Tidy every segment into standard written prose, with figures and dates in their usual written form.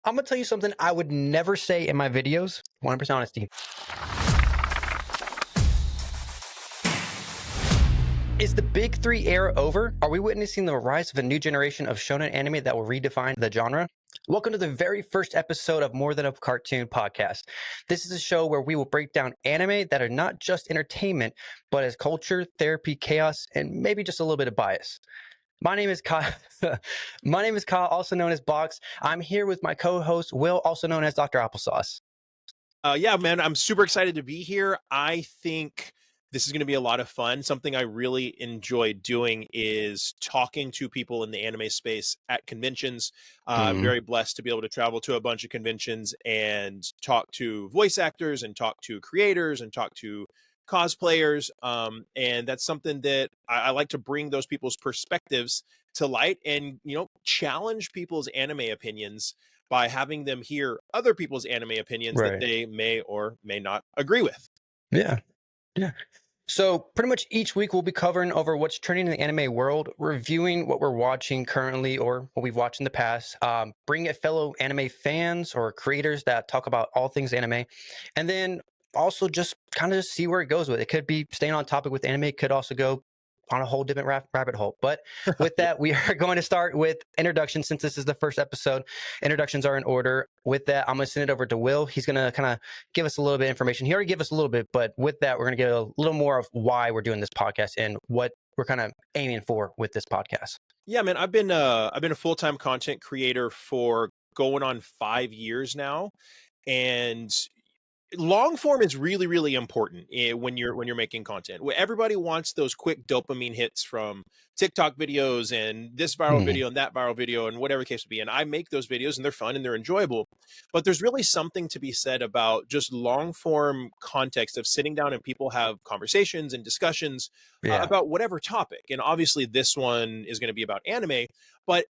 I'm gonna tell you something I would never say in my videos. 100% honesty. Is the big three era over? Are we witnessing the rise of a new generation of shonen anime that will redefine the genre? Welcome to the very first episode of More Than a Cartoon podcast. This is a show where we will break down anime that are not just entertainment, but as culture, therapy, chaos, and maybe just a little bit of bias. My name is Kyle. My name is Kyle, also known as Box. I'm here with my co-host Will, also known as Dr. Applesauce. Yeah, man, I'm super excited to be here. I think this is going to be a lot of fun. Something I really enjoy doing is talking to people in the anime space at conventions. I'm Mm, very blessed to be able to travel to a bunch of conventions and talk to voice actors and talk to creators and talk to cosplayers. And that's something that I like to bring those people's perspectives to light and, challenge people's anime opinions by having them hear other people's anime opinions that right. they may or may not agree with. Yeah. Yeah. So pretty much each week we'll be covering over what's trending in the anime world, reviewing what we're watching currently or what we've watched in the past, bring a fellow anime fans or creators that talk about all things anime, and then also just kind of see where it goes with it. It could be staying on topic with anime, it could also go on a whole different rabbit hole. But with Yeah. that, we are going to start with introductions since this is the first episode. Introductions are in order. With that, I'm going to send it over to Will. He's going to kind of give us a little bit of information. He already gave us a little bit, but with that, we're going to get a little more of why we're doing this podcast and what we're kind of aiming for with this podcast. Yeah, man, I've been a full-time content creator for going on 5 years now, and long form is really really important when you're making content. Everybody wants those quick dopamine hits from TikTok videos and this viral Hmm. video and that viral video and whatever the case would be, and I make those videos and they're fun and they're enjoyable, but there's really something to be said about just long form context of sitting down and people have conversations and discussions Yeah. about whatever topic. And obviously this one is going to be about anime, but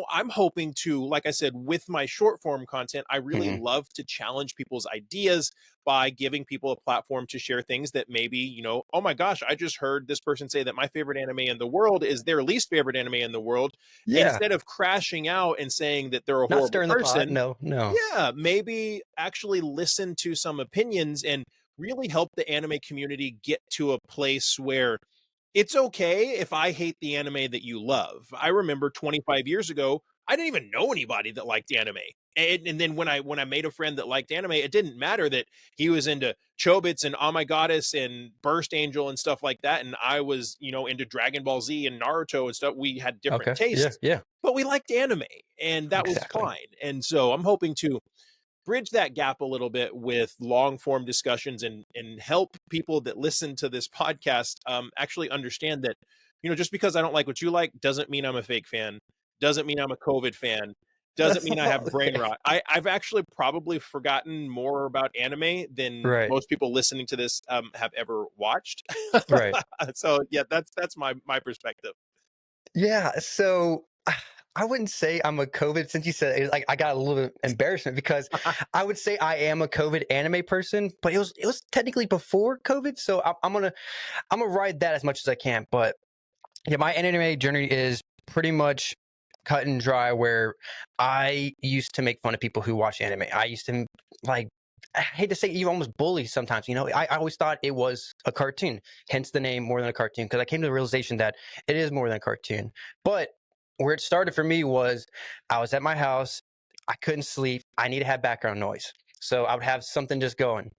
I'm hoping to, like I said, with my short form content, I really Hmm. love to challenge people's ideas by giving people a platform to share things that maybe, oh my gosh, I just heard this person say that my favorite anime in the world is their least favorite anime in the world. Yeah. Instead of crashing out and saying that they're a Not horrible stirring the pot. person, No, no. yeah, maybe actually listen to some opinions and really help the anime community get to a place where it's okay if I hate the anime that you love. I remember 25 years ago, I didn't even know anybody that liked anime. And then when I made a friend that liked anime, it didn't matter that he was into Chobits and Oh My Goddess and Burst Angel and stuff like that. And I was, into Dragon Ball Z and Naruto and stuff. We had different Okay. Yeah. tastes, Yeah. but we liked anime, and that was Exactly. fine. And so I'm hoping to bridge that gap a little bit with long form discussions and help people that listen to this podcast actually understand that, just because I don't like what you like doesn't mean I'm a fake fan, doesn't mean I'm a COVID fan, doesn't mean I have brain Okay. rot. I've actually probably forgotten more about anime than Right. most people listening to this have ever watched. Right. So yeah, that's my perspective. Yeah. So I wouldn't say I'm a COVID since you said it, like I got a little bit embarrassment because I would say I am a COVID anime person, but it was technically before COVID, so I'm gonna ride that as much as I can. But yeah, my anime journey is pretty much cut and dry. Where I used to make fun of people who watch anime. I used to like. I hate to say you almost bully sometimes. I always thought it was a cartoon, hence the name More Than a Cartoon, because I came to the realization that it is more than a cartoon. But where it started for me was I was at my house, I couldn't sleep, I need to have background noise. So I would have something just going.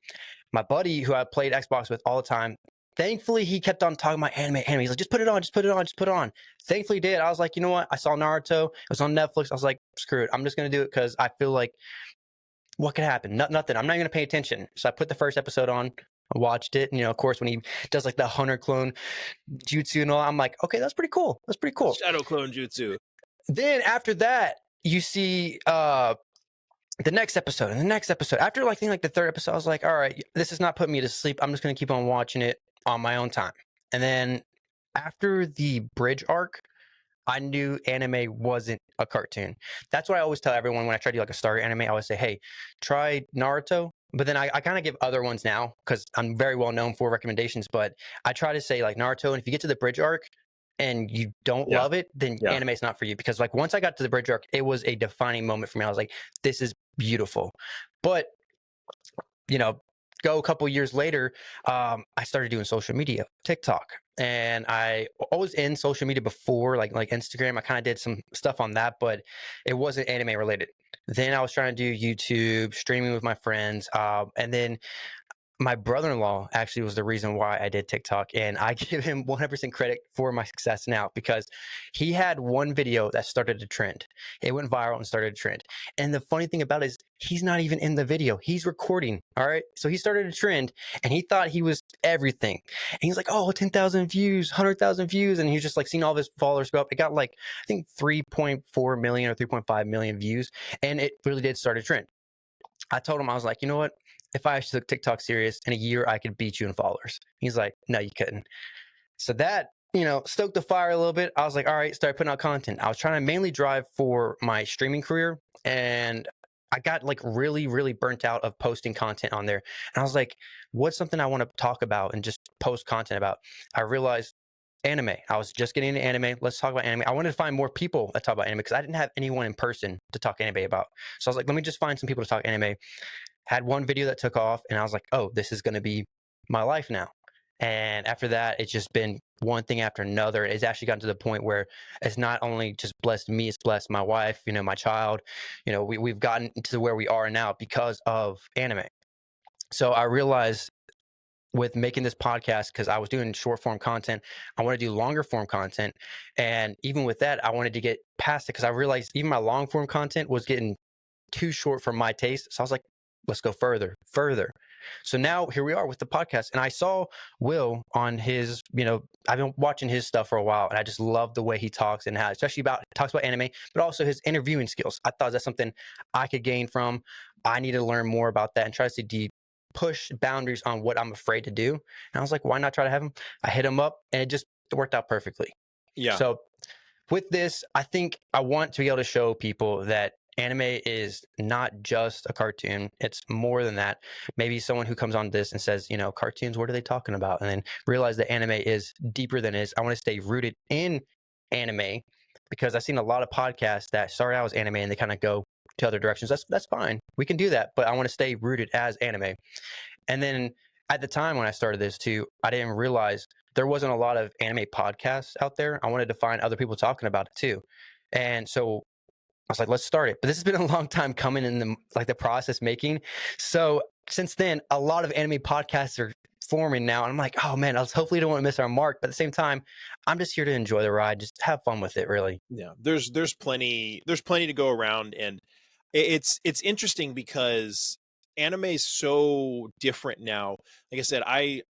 My buddy who I played Xbox with all the time, thankfully he kept on talking about anime. He's like, just put it on, just put it on, just put it on. Thankfully he did. I was like, you know what? I saw Naruto. It was on Netflix. I was like, screw it. I'm just gonna do it because I feel like what could happen? Nothing. I'm not gonna pay attention. So I put the first episode on. I watched it, and of course, when he does like the hunter clone jutsu and all, I'm like, okay, that's pretty cool. That's pretty cool. Shadow clone jutsu. Then after that, you see the next episode and the next episode. After like the third episode, I was like, all right, this is not putting me to sleep. I'm just gonna keep on watching it on my own time. And then after the bridge arc, I knew anime wasn't a cartoon. That's what I always tell everyone when I try to do like a starter anime. I always say, hey, try Naruto. But then I kind of give other ones now because I'm very well known for recommendations. But I try to say like Naruto, and if you get to the bridge arc and you don't Yeah, love it, then yeah. anime's not for you. Because like once I got to the bridge arc, it was a defining moment for me. I was like, this is beautiful. But you know, go a couple years later, I started doing social media, TikTok, and I was in social media before, like Instagram. I kind of did some stuff on that, but it wasn't anime related. Then I was trying to do YouTube, streaming with my friends, and then my brother-in-law actually was the reason why I did TikTok, and I give him 100% credit for my success now because he had one video that started a trend. It went viral and started a trend. And the funny thing about it is he's not even in the video. He's recording. All right. So he started a trend and he thought he was everything. And he's like, oh, 10,000 views, 100,000 views. And he's just like seeing all of his followers go up. It got like, I think 3.4 million or 3.5 million views. And it really did start a trend. I told him, I was like, you know what? If I took TikTok serious in a year, I could beat you in followers. He's like, no, you couldn't. So that, stoked the fire a little bit. I was like, all right, start putting out content. I was trying to mainly drive for my streaming career. And I got like really, really burnt out of posting content on there. And I was like, what's something I want to talk about and just post content about? I realized anime. I was just getting into anime. Let's talk about anime. I wanted to find more people that talk about anime because I didn't have anyone in person to talk anime about. So I was like, let me just find some people to talk anime. Had one video that took off, and I was like, oh, this is going to be my life now. And after that, it's just been one thing after another. It's actually gotten to the point where it's not only just blessed me, it's blessed my wife, my child. We've gotten to where we are now because of anime. So I realized with making this podcast, because I was doing short form content, I want to do longer form content. And even with that, I wanted to get past it because I realized even my long form content was getting too short for my taste. So I was like, let's go further, further. So now here we are with the podcast. And I saw Will on his, I've been watching his stuff for a while, and I just love the way he talks and how, especially talks about anime, but also his interviewing skills. I thought that's something I could gain from. I need to learn more about that and try to push boundaries on what I'm afraid to do. And I was like, why not try to have him? I hit him up, and it just worked out perfectly. Yeah. So with this, I think I want to be able to show people that anime is not just a cartoon. It's more than that. Maybe someone who comes on this and says, cartoons, what are they talking about? And then realize that anime is deeper than it is. I want to stay rooted in anime because I've seen a lot of podcasts that start out as anime and they kind of go to other directions. That's fine. We can do that, but I want to stay rooted as anime. And then at the time when I started this too, I didn't realize there wasn't a lot of anime podcasts out there. I wanted to find other people talking about it too. And so I was like, let's start it. But this has been a long time coming in the process making. So since then, a lot of anime podcasts are forming now. And I'm like, oh man, I hopefully don't want to miss our mark. But at the same time, I'm just here to enjoy the ride, just have fun with it, really. Yeah. There's plenty to go around, and it's interesting because anime is so different now. Like I said, I'll be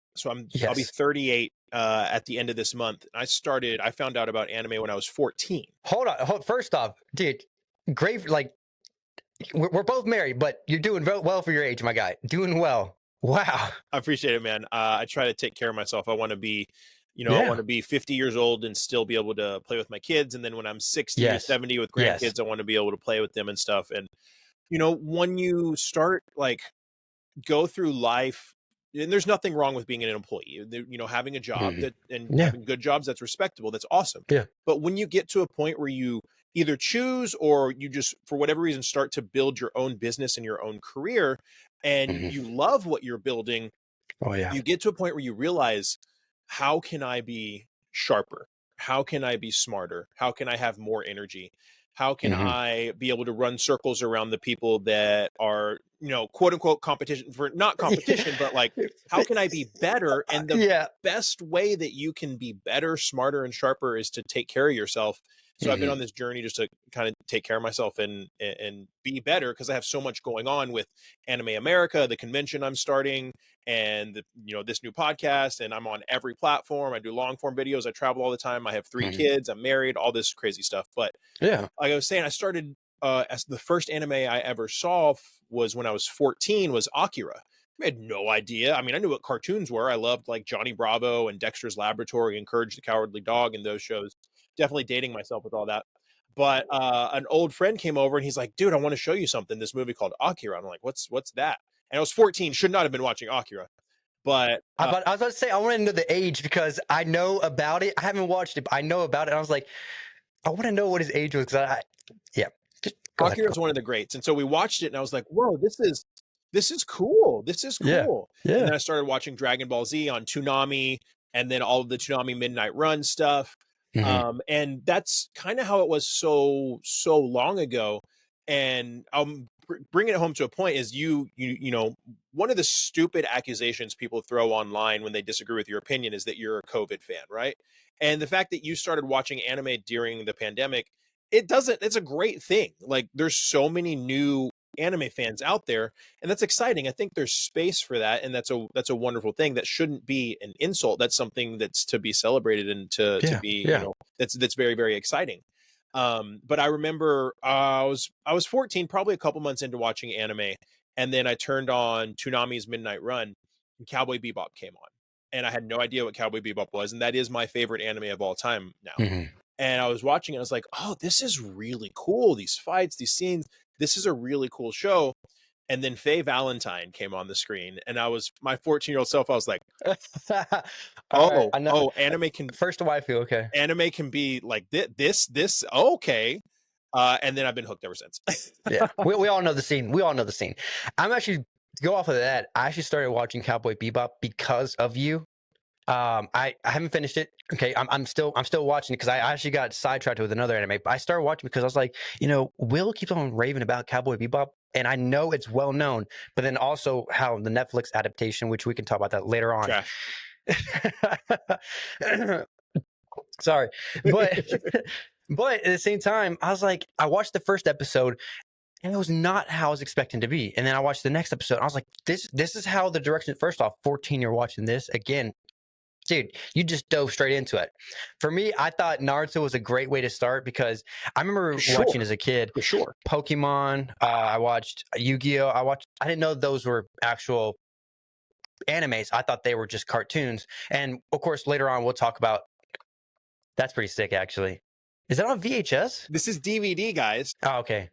Yes. 38 at the end of this month. I found out about anime when I was 14. Hold on. First off, dude, great. Like, we're both married, but you're doing well for your age, my guy. Doing well. Wow. I appreciate it, man. I try to take care of myself. I want to be, I want Yeah. to be 50 years old and still be able to play with my kids. And then when I'm 60 or Yes. 70 with Yes. grandkids, I want to be able to play with them and stuff. And, when you start like go through life, and there's nothing wrong with being an employee, having a job Mhm. that and Yeah. having good jobs, that's respectable, that's awesome. Yeah. But when you get to a point where you either choose or you just for whatever reason start to build your own business and your own career, and Mhm. you love what you're building, Oh yeah. you get to a point where you realize, how can I be sharper? How can I be smarter? How can I have more energy? How can Mhm. I be able to run circles around the people that are, quote unquote competition, for not competition, but like, how can I be better? And the Yeah. best way that you can be better, smarter, and sharper is to take care of yourself. So I've been Mhm. on this journey just to kind of take care of myself and be better, because I have so much going on with Anime America, the convention I'm starting, and this new podcast, and I'm on every platform. I do long form videos. I travel all the time. I have 3 kids. I'm married. All this crazy stuff. But Yeah. like I was saying, I started as the first anime I ever saw was when I was 14. Was Akira. I had no idea. I mean, I knew what cartoons were. I loved like Johnny Bravo and Dexter's Laboratory and Courage the Cowardly Dog and those shows. Definitely dating myself with all that. But an old friend came over and he's like, "Dude, I want to show you something. This movie called Akira." I'm like, "What's that?" And I was 14. Should not have been watching Akira, but I was about to say I want to know the age because I know about it. I haven't watched it, but I know about it. I was like, I want to know what his age was. Yeah. Go ahead. Akira is one of the greats, and so we watched it, and I was like, "Whoa, this is cool. This is Yeah. cool." And Yeah. then I started watching Dragon Ball Z on Toonami, and then all of the Toonami Midnight Run stuff. Mhm. And that's kind of how it was so long ago. And bringing it home to a point is you know, one of the stupid accusations people throw online when they disagree with your opinion is that you're a COVID fan, right? And the fact that you started watching anime during the pandemic, it's a great thing. Like, there's so many new anime fans out there, and that's exciting. I think there's space for that, and that's a wonderful thing. That shouldn't be an insult. That's something that's to be celebrated and to Yeah. be, Yeah. that's very, very exciting. But I remember I was 14, probably a couple months into watching anime, and then I turned on Toonami's Midnight Run, and Cowboy Bebop came on, and I had no idea what Cowboy Bebop was, and that is my favorite anime of all time now. Mhm. And I was watching it, I was like, "Oh, this is really cool. These fights, these scenes, this is a really cool show." And then Faye Valentine came on the screen, and my 14-year-old self, I was like, All right. "Oh, I know. oh, First wife, okay. anime can be like this, okay." And then I've been hooked ever since. Yeah. We all know the scene. We all know the scene. I'm actually to go off of that. I actually started watching Cowboy Bebop because of you. I haven't finished it. Okay, I'm still watching it because I actually got sidetracked with another anime. But I started watching because I was like, Will keeps on raving about Cowboy Bebop, and I know it's well known. But then also how the Netflix adaptation, which we can talk about that later on. Trash. Sorry, but but at the same time, I was like, I watched the first episode. And it was not how I was expecting to be. And then I watched the next episode. I was like, this is how the direction. First off, 14, you're watching this again. Dude, you just dove straight into it. For me, I thought Naruto was a great way to start because I remember watching Sure, as a kid for sure. Pokemon. I watched Yu-Gi-Oh. I didn't know those were actual animes. I thought they were just cartoons. And of course, later on, we'll talk about that's pretty sick, actually. Is that on VHS? This is DVD, guys, Oh, okay.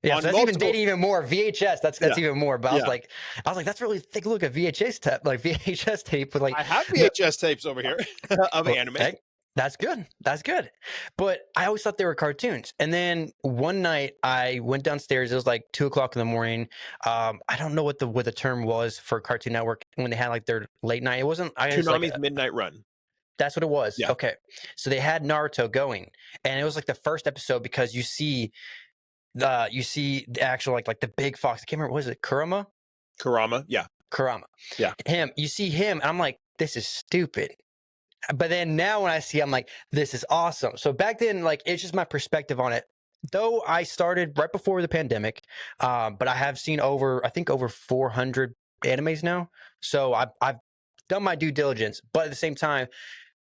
Yeah, so on that's even multiple. dating even more. VHS, that's Yeah, even more. But yeah. I was like, that's really thick. Look at VHS tape, like VHS tape with like I have the VHS tapes over here of anime. okay, that's good. That's good. But I always thought they were cartoons. And then one night I went downstairs. It was like 2 o'clock in the morning. I don't know what the term was for Cartoon Network when they had like their late night. It wasn't. I was like, Toonami's Midnight Run. that's what it was. Yeah, Okay, so they had Naruto going, and it was like the first episode because you see the actual like the big fox. I can't remember. Was it Kurama? Kurama. Yeah, Kurama. yeah. Him. You see him, and I'm like, this is stupid. But then now when I see, I'm like, this is awesome. So back then, like, it's just my perspective on it. Though I started right before the pandemic, but I have seen I think over 400 animes now. So I've done my due diligence. But at the same time,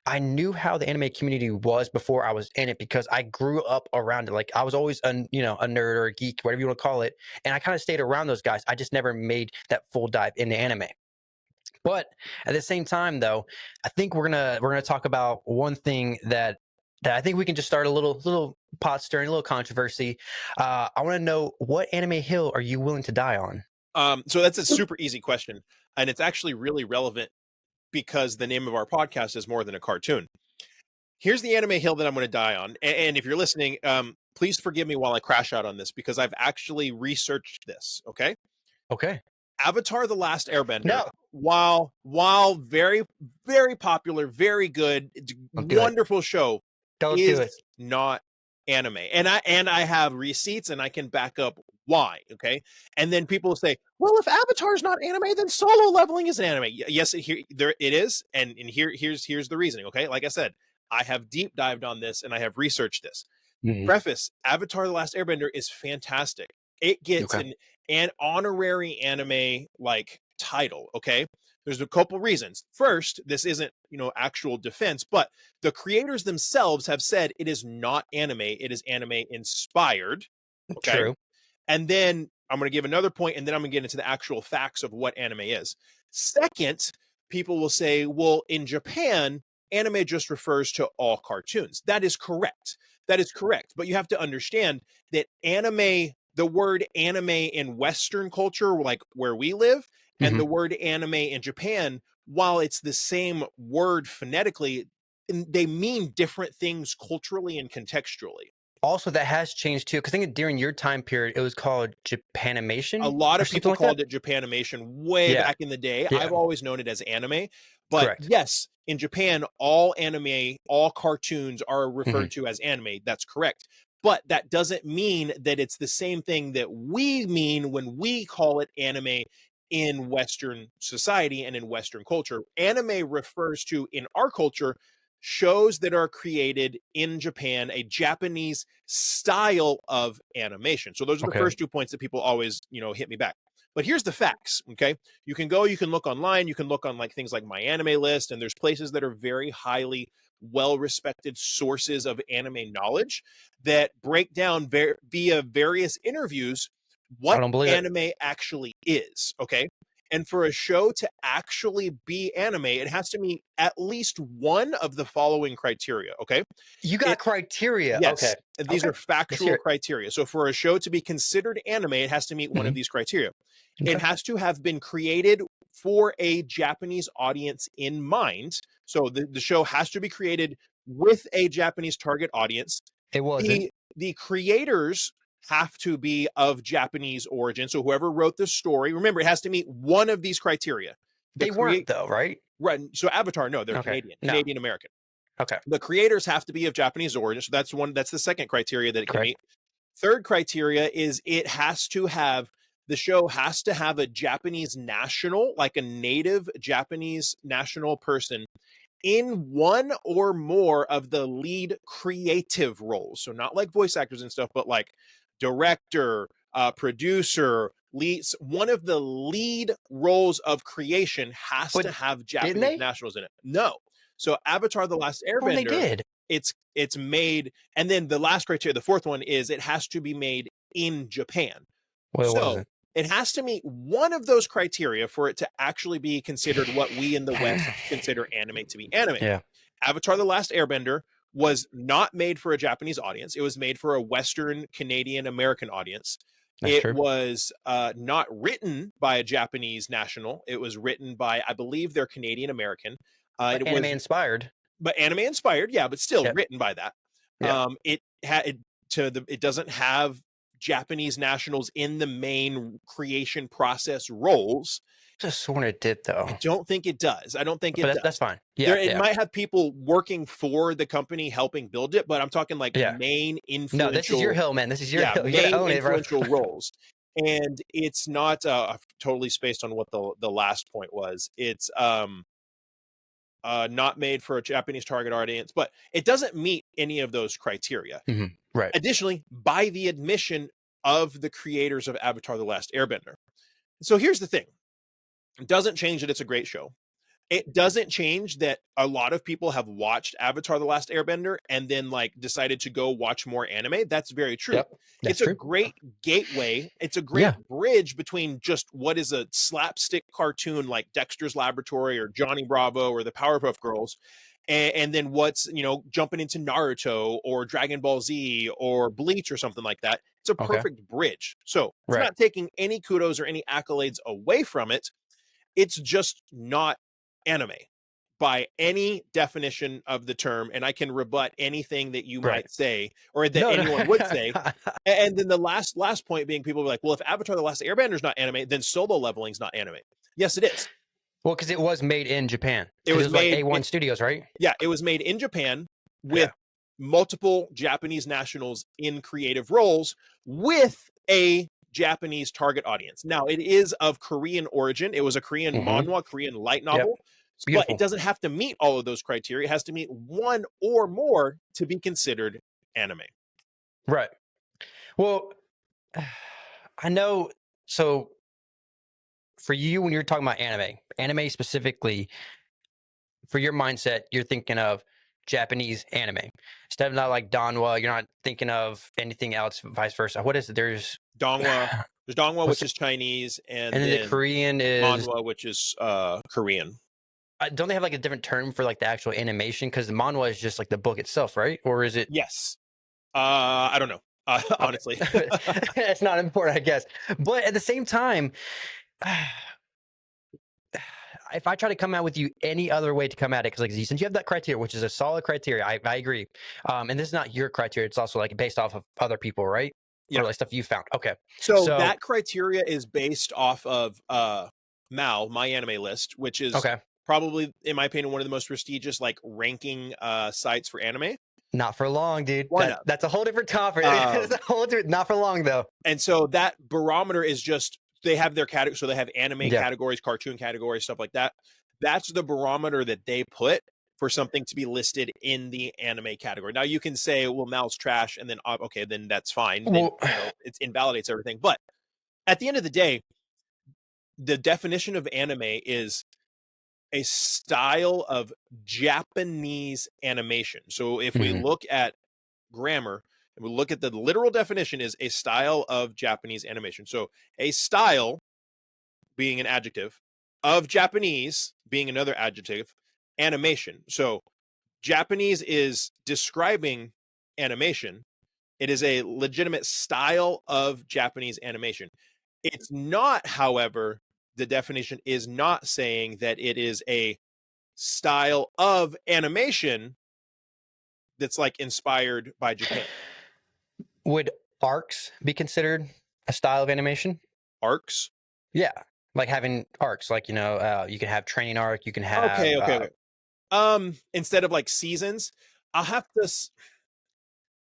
I knew how the anime community was before I was in it because I grew up around it. Like I was always a nerd or a geek, whatever you want to call it, and I kind of stayed around those guys. I just never made that full dive into anime. But at the same time, though, I think we're gonna talk about one thing that I think we can just start a little pot stirring, a little controversy. I want to know, what anime hill are you willing to die on? So that's a super easy question, and it's actually really relevant because the name of our podcast is More Than a Cartoon. Here's the anime hill that I'm going to die on, and if you're listening, please forgive me while I crash out on this because I've actually researched this. Okay, Okay. Avatar: The Last Airbender, No. while very, very popular, very good, Don't do it. wonderful show, Don't do is it. not anime. And I have receipts and I can back up why. Okay, and then people will say, "Well, if Avatar is not anime, then Solo Leveling is an anime." Yes, there it is, and here's the reasoning. Okay, like I said, I have deep dived on this and I have researched this. Mhm. Preface: Avatar: The Last Airbender is fantastic. It gets Okay. an honorary anime like title. Okay, there's a couple reasons. First, this isn't actual defense, but the creators themselves have said it is not anime. It is anime inspired. Okay, True. and then I'm going to give another point, and then I'm going to get into the actual facts of what anime is. Second, people will say, well, in Japan, anime just refers to all cartoons. That is correct. That is correct. But you have to understand that the word anime in Western culture, like where we live, and Hmm. the word anime in Japan, while it's the same word phonetically, they mean different things culturally and contextually. also that has changed too, because I think during your time period, it was called A Japanimation lot or of people something like that? called it Japanimation way Yeah, back in the day. yeah, I've always known it as anime. But correct. yes, in Japan, all anime, all cartoons are Mhm, referred to as anime. That's correct. But that doesn't mean that it's the same thing that we mean when we call it anime in Western society and in Western culture. Anime refers to, in our culture, shows that are created in Japan, a Japanese style of animation. So those are the okay. first 2 points that people always, hit me back. But here's the facts, okay? You can look online, you can look on like things like My Anime List, and there's places that are very highly well-respected sources of anime knowledge that break down via various interviews I what don't believe it. anime actually is, okay? And for a show to actually be anime, it has to meet at least one of the following criteria, okay? You got It criteria. Yes, Okay, and these okay. are Let's hear factual it. criteria. So for a show to be considered anime, it has to meet one of Mhm, these criteria. It okay. has to have been created for a Japanese audience in mind. So the show has to be created with a Japanese target audience. It wasn't. The creators have to be of Japanese origin. So whoever wrote the story, remember, it has to meet one of these criteria. The They weren't create though, right? Right. So Avatar, no, they're Okay. Canadian, No. Canadian American. Okay. The creators have to be of Japanese origin. So that's the second criteria that it can Correct. meet. Third criteria is the show has to have a Japanese national, like a native Japanese national person in one or more of the lead creative roles. So not like voice actors and stuff, but like director, producer, leads. One of the lead roles of creation has to But have didn't Japanese they? nationals in it. No. So Avatar: The Last Oh, they Airbender, did. it's made, and then the last criteria, the fourth one is it has to be made in Japan. Well, it So wasn't. it has to meet one of those criteria for it to actually be considered what we in the West consider anime to be anime. Yeah, Avatar: The Last Airbender was not made for a Japanese audience. It was made for a Western, Canadian, American audience. that's It true. was not written by a Japanese national. It was written by, I believe, they're Canadian American. But It anime was, inspired. but anime inspired, yeah, but still Yep. written by that. Yeah. It had it doesn't have Japanese nationals in the main creation process roles. Just sworn it did I though. don't think it does. I don't think But it that's does. fine. There, Yeah, it yeah, might have people working for the company helping build it, but I'm talking like yeah. main No, this is your influential, hill, man. This is your yeah, hill. You gotta main own it, bro. influential roles. And it's not. I've totally spaced on what the last point was. It's not made for a Japanese target audience, but it doesn't meet any of those criteria. Right. Additionally, by the admission of the creators of Avatar: The Last Airbender. So here's the thing: it doesn't change that it's a great show. It doesn't change that a lot of people have watched Avatar: The Last Airbender and then like decided to go watch more anime. That's very true. Yep. That's It's a true. great gateway. It's a great Yeah. bridge between just what is a slapstick cartoon like Dexter's Laboratory or Johnny Bravo or the Powerpuff Girls, and then what's, jumping into Naruto or Dragon Ball Z or Bleach or something like that. It's a Okay. perfect bridge. So it's Right. not taking any kudos or any accolades away from it. It's just not anime by any definition of the term, and I can rebut anything that you Right. might say or that No, no. anyone would say. And then the last point being, people be like, well, if Avatar: The Last Airbender is not anime, then Solo Leveling is not anime. Yes, it is. Well, because it was made in Japan. It Because it was was like made A1 Studios, right? Yeah, it was made in Japan with Yeah. multiple Japanese nationals in creative roles with a Japanese target audience. Now, it is of Korean origin. It was a Korean Mm-hmm. manhwa, Korean light Yep. novel, but it Beautiful. doesn't have to meet all of those criteria. It has to meet one or more to be considered anime. Right. Well, I know. So for you, when you're talking about anime specifically, for your mindset, you're thinking of Japanese anime instead of not like Donwa. You're not thinking of anything else, vice versa. What is it? Dongwa, there's Dongwa, What's which it? is Chinese, And and then the then Korean is. manhwa, which is Korean. Don't they have like a different term for like the actual animation? Because the manhwa is just like the book itself, right? Or is it? Yes. I don't know. Okay, Honestly. it's not important, I guess. But at the same time, if I try to come out with you any other way to come at it, because like since you have that criteria, which is a solid criteria, I agree. And this is not your criteria; it's also like based off of other people, right? Yeah. Or like stuff you found. Okay, So so that criteria is based off of Mal, my anime list, which is okay, probably, in my opinion, one of the most prestigious like ranking sites for anime. not for long, dude. One of. That's a whole different topic. It's Um, a whole different. Not for long though. and so that barometer is just they have their category. So they have anime Yeah, categories, cartoon categories, stuff like that. That's the barometer that they put for something to be listed in the anime category. Now you can say, well, Mal's trash, and then okay, then that's fine. Then well, it invalidates everything. But at the end of the day, the definition of anime is a style of Japanese animation. So if we mhm. look at grammar and we look at the literal definition is a style of Japanese animation. So a style being an adjective of Japanese being another adjective, animation. So Japanese is describing animation. It is a legitimate style of Japanese animation. It's not, however, the definition is not saying that it is a style of animation that's like inspired by Japan. Would arcs be considered a style of animation? Arcs. Yeah, like having arcs, like you can have training arc, you can have Okay. Instead of like seasons, I'll have to.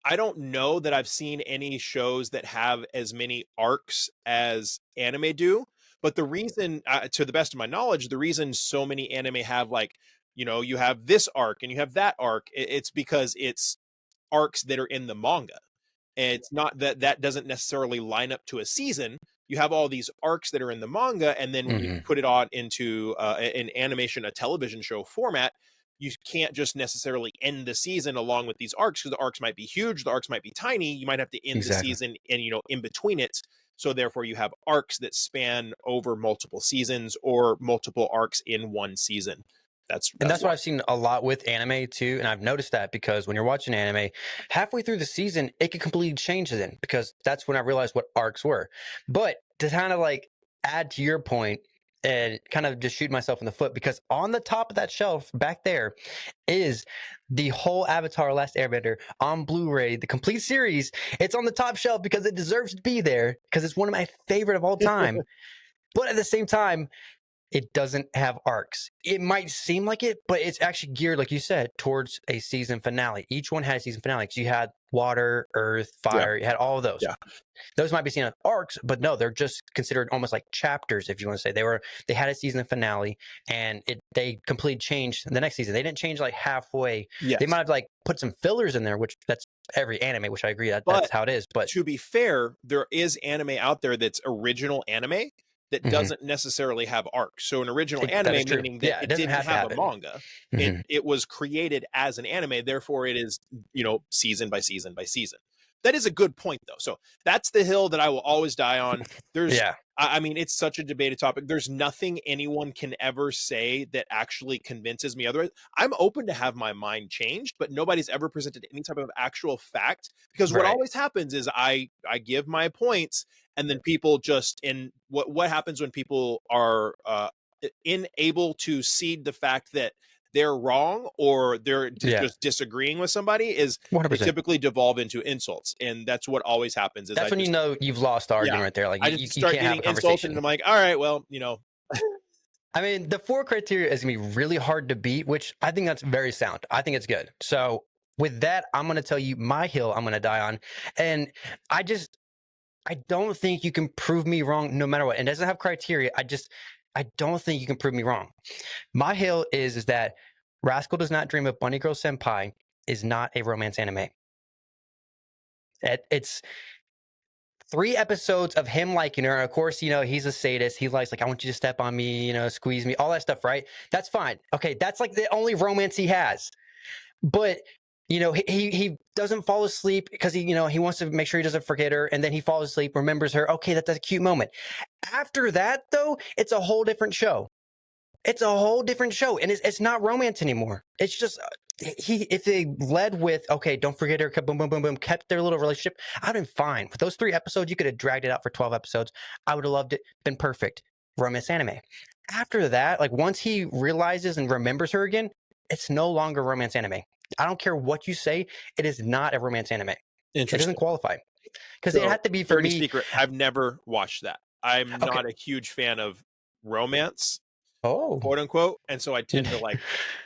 I don't know that I've seen any shows that have as many arcs as anime do. But the reason, to the best of my knowledge, the reason so many anime have like, you have this arc and you have that arc, it's because it's arcs that are in the manga. And it's not that that doesn't necessarily line up to a season. You have all these arcs that are in the manga, and then when you mhm, put it on into an animation, a television show format, you can't just necessarily end the season along with these arcs because the arcs might be huge, the arcs might be tiny. You might have to end the exactly. season and in between it. So therefore, you have arcs that span over multiple seasons or multiple arcs in one season. And That's that's what why. I've seen a lot with anime too. And I've noticed that because when you're watching anime, halfway through the season, it can completely change then because that's when I realized what arcs were. But to kind of like add to your point and kind of just shoot myself in the foot, because on the top of that shelf back there is the whole Avatar Last Airbender on Blu-ray, the complete series. It's on the top shelf because it deserves to be there because it's one of my favorite of all time. But at the same time, it doesn't have arcs. It might seem like it, but it's actually geared, like you said, towards a season finale. Each one had a season finale because you had water, earth, Yeah, fire, you had all of those. yeah, Those might be seen as arcs, but no, they're just considered almost like chapters, if you want to say. They had a season finale and they completely changed the next season. They didn't change like halfway. They might yes. have like put some fillers in there, which that's every anime, which I agree that's But how it is. But to be fair, there is anime out there that's original anime that mhm, doesn't necessarily have arcs. So an original that is anime true. meaning that Yeah, it it doesn't didn't have to have a have it. manga. It Mhm. it was created as an anime, therefore it is, season by season by season. That is a good point though. So that's the hill that I will always die on. There's Yeah, I mean, it's such a debated topic. There's nothing anyone can ever say that actually convinces me otherwise. I'm open to have my mind changed, but nobody's ever presented any type of actual fact because what right. always happens is I give my points and then people just in what happens when people are unable to cede the fact that they're wrong or they're Yeah, just disagreeing with somebody is they 100%. typically devolve into insults, and that's what always happens is That's I when you just know you've lost the yeah argument right there. Like I just you start can't have getting a insulted and conversation. I'm like, all right, well, I mean, the four criteria is gonna be really hard to beat, which I think that's very sound. I think it's good. So with that, I'm gonna tell you my hill I'm gonna die on. And I don't think you can prove me wrong no matter what. And it doesn't have criteria. I don't think you can prove me wrong. My hill is that Rascal Does Not Dream of Bunny Girl Senpai is not a romance anime. It's 3 episodes of him liking her. Of course, he's a sadist. He likes, like, I want you to step on me, squeeze me, all that stuff, right? That's fine. Okay, that's like the only romance he has. But he doesn't fall asleep because he wants to make sure he doesn't forget her, and then he falls asleep, remembers her. Okay, that's a cute moment. After that, though, it's a whole different show. It's a whole different show, and it's not romance anymore. It's just if they led with, okay, don't forget her, boom, boom, boom, boom, kept their little relationship, I'd have been fine. With those 3 episodes, you could have dragged it out for 12 episodes. I would have loved it, been perfect. Romance anime. after that, like once he realizes and remembers her again, it's no longer romance anime. I don't care what you say, it is not a romance anime. It doesn't Interesting. qualify because it So, had to be for dirty me. secret, I've never watched that. I'm Okay. not a huge fan of romance, Oh, quote unquote, and so I tend to like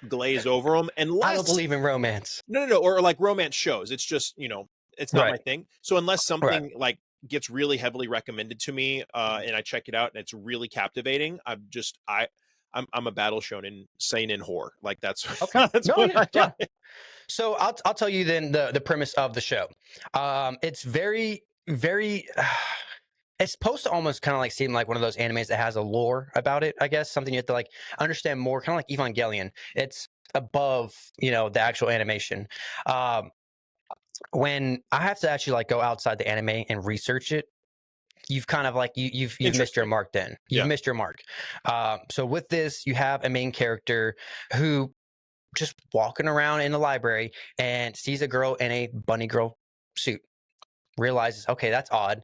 glaze over them I don't unless believe in romance. no, or like romance shows. It's just, it's not Right. my thing. So unless Right. something like gets really heavily recommended to me, and I check it out and it's really captivating, I'm a battle shonen seinen whore. Like that's Okay. that's No, what yeah, I yeah. like. So I'll tell you then the premise of the show. It's very it's supposed to almost kind of like seem like one of those animes that has a lore about it, I guess, something you have to like understand more, kind of like Evangelion. It's above, the actual animation. Um, when I have to actually like go outside the anime and research it, you've kind of like you've missed your Interesting. mark. Then you've Yeah. missed your mark. So with this, you have a main character who just walking around in the library and sees a girl in a bunny girl suit, realizes, okay, that's odd.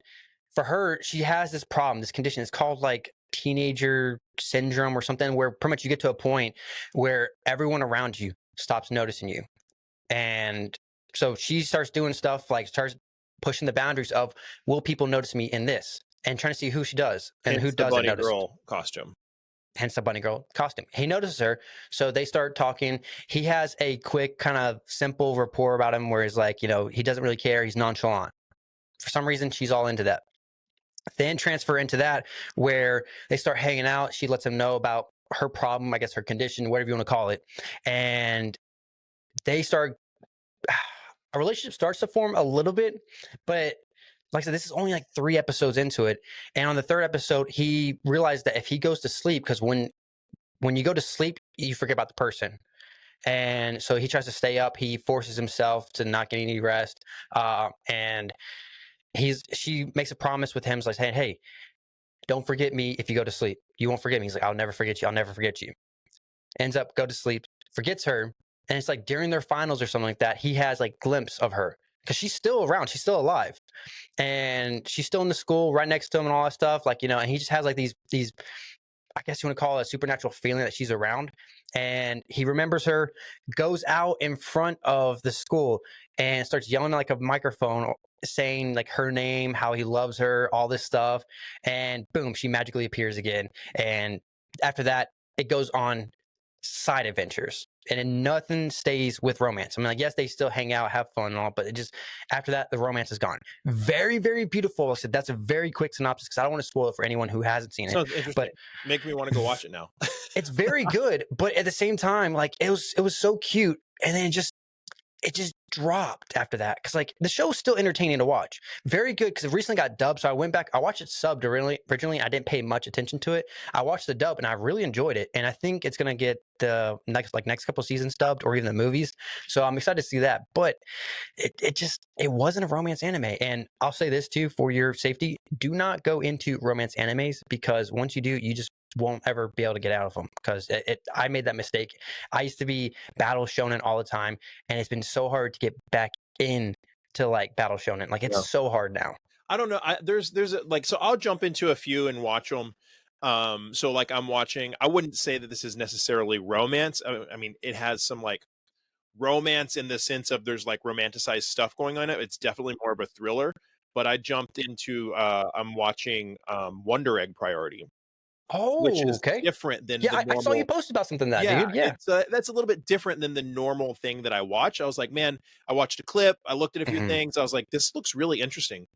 For her, she has this problem, this condition. It's called like teenager syndrome or something, where pretty much you get to a point where everyone around you stops noticing you. And so she starts doing stuff like starts pushing the boundaries of, will people notice me in this? And trying to see who she does and who Hence the doesn't bunny notice. girl costume. Hence the bunny girl costume. He notices her, so they start talking. He has a quick, kind of simple rapport about him, where he's like, he doesn't really care. He's nonchalant. For some reason, she's all into that. Then transfer into that where they start hanging out. She lets him know about her problem, I guess her condition, whatever you want to call it, and they start. A relationship starts to form a little bit, but like I said, this is only like 3 episodes into it, and on the third episode, he realized that if he goes to sleep, because when you go to sleep, you forget about the person. And so he tries to stay up. He forces himself to not get any rest. And she makes a promise with him. It's like, hey, don't forget me if you go to sleep. You won't forget me. He's like, I'll never forget you. I'll never forget you. Ends up, go to sleep, forgets her. And it's like during their finals or something like that, he has like glimpse of her because she's still around. She's still alive. And she's still in the school right next to him and all that stuff. Like, and he just has like these I guess you want to call it a supernatural feeling that she's around. And he remembers her, goes out in front of the school and starts yelling like a microphone, saying like her name, how he loves her, all this stuff. And boom, she magically appears again. And after that, it goes on side adventures. And then nothing stays with romance. I mean, like, yes, they still hang out, have fun and all, but it just, after that, the romance is gone. Very, very beautiful. I said that's a very quick synopsis because I don't want to spoil it for anyone who hasn't seen it. Sounds interesting. But Make me want to go watch it now. it's very good, but at the same time, like it was so cute, and then it just dropped after that because like the show was still entertaining to watch, very good because it recently got dubbed. So I went back, I watched it subbed originally. I didn't pay much attention to it. I watched the dub and I really enjoyed it, and I think it's gonna get the next couple seasons dubbed or even the movies. So I'm excited to see that. But it wasn't a romance anime, and I'll say this too for your safety: do not go into romance animes because once you do, you just won't ever be able to get out of them because I made that mistake. I used to be battle shonen all the time, and it's been so hard to get back in to like battle shonen. Like it's Yeah. so hard now. I don't know. Like, so I'll jump into a few and watch them. So like I'm watching, I wouldn't say that this is necessarily romance. I mean, it has some like romance in the sense of there's like romanticized stuff going on. It's definitely more of a thriller. But I jumped into, I'm watching Wonder Egg Priority, which Oh, is okay. different than Yeah, the I saw you normal. post about something that, Yeah, dude. Yeah. it's that's a little bit different than the normal thing that I watch. I was like, man, I watched a clip, I looked at a few Hmm. things, I was like, this looks really interesting.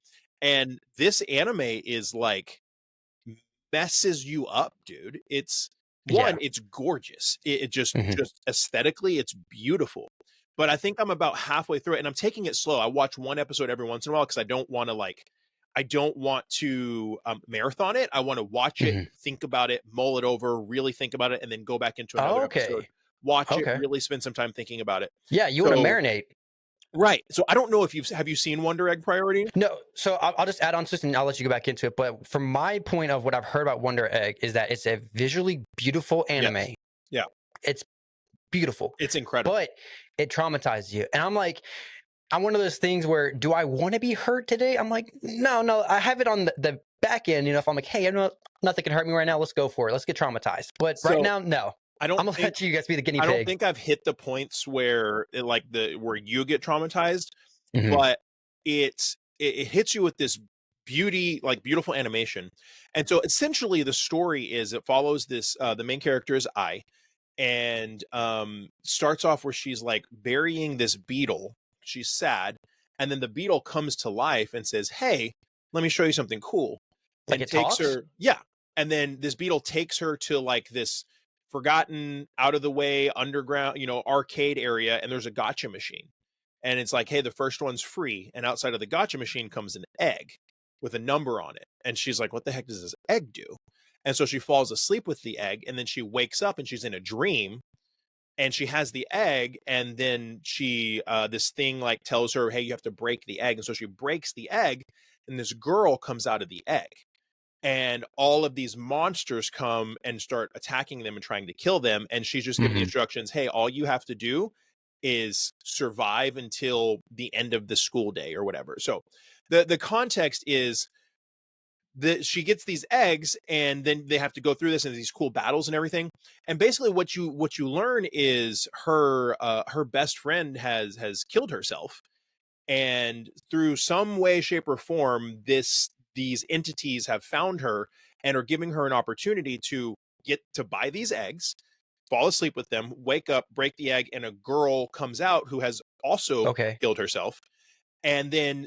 And this anime is like messes you up, dude. It's one, Yeah. it's gorgeous. It just Hmm. just aesthetically, it's beautiful. But I think I'm about halfway through it and I'm taking it slow. I watch one episode every once in a while because I don't want to marathon it. I want to watch it, Hmm. think about it, mull it over, really think about it, and then go back into another episode, Okay. watch it, Okay. really spend some time thinking about it. Yeah, you want to So, marinate. right. So I don't know if have you seen Wonder Egg Priority? No, so I'll just add on to this and I'll let you go back into it. But from my point of what I've heard about Wonder Egg is that it's a visually beautiful Yes. anime. Yeah. It's beautiful, It's incredible. but it traumatizes you. And I'm one of those things where do I want to be hurt today? I'm like, no, I have it on the back end, if I'm like, hey, nothing can hurt me right now, let's go for it. Let's get traumatized. But right So now, no. I don't I'm gonna think let you guys be the guinea I don't pig. think I've hit the points where where you get traumatized, Hmm. but it hits you with this beautiful animation. And so essentially the story is it follows this the main character is I, and starts off where she's like burying this beetle. She's sad, and then the beetle comes to life and says, "Hey, let me show you something cool." Like And it takes talks. her, yeah. And then this beetle takes her to like this forgotten, out of the way, underground, arcade area, and there's a gotcha machine. And it's like, hey, the first one's free. And outside of the gotcha machine comes an egg with a number on it. And she's like, what the heck does this egg do? And so she falls asleep with the egg, and then she wakes up and she's in a dream, and she has the egg, and then she this thing like tells her, hey, you have to break the egg. And so she breaks the egg, and this girl comes out of the egg, and all of these monsters come and start attacking them and trying to kill them. And she's just given the Hmm. instructions, hey, all you have to do is survive until the end of the school day or whatever. So the context is that she gets these eggs, and then they have to go through this and these cool battles and everything. And basically what you learn is her best friend has killed herself, and through some way, shape, or form, these entities have found her and are giving her an opportunity to get to buy these eggs, fall asleep with them, wake up, break the egg, and a girl comes out who has also Okay. killed herself. And then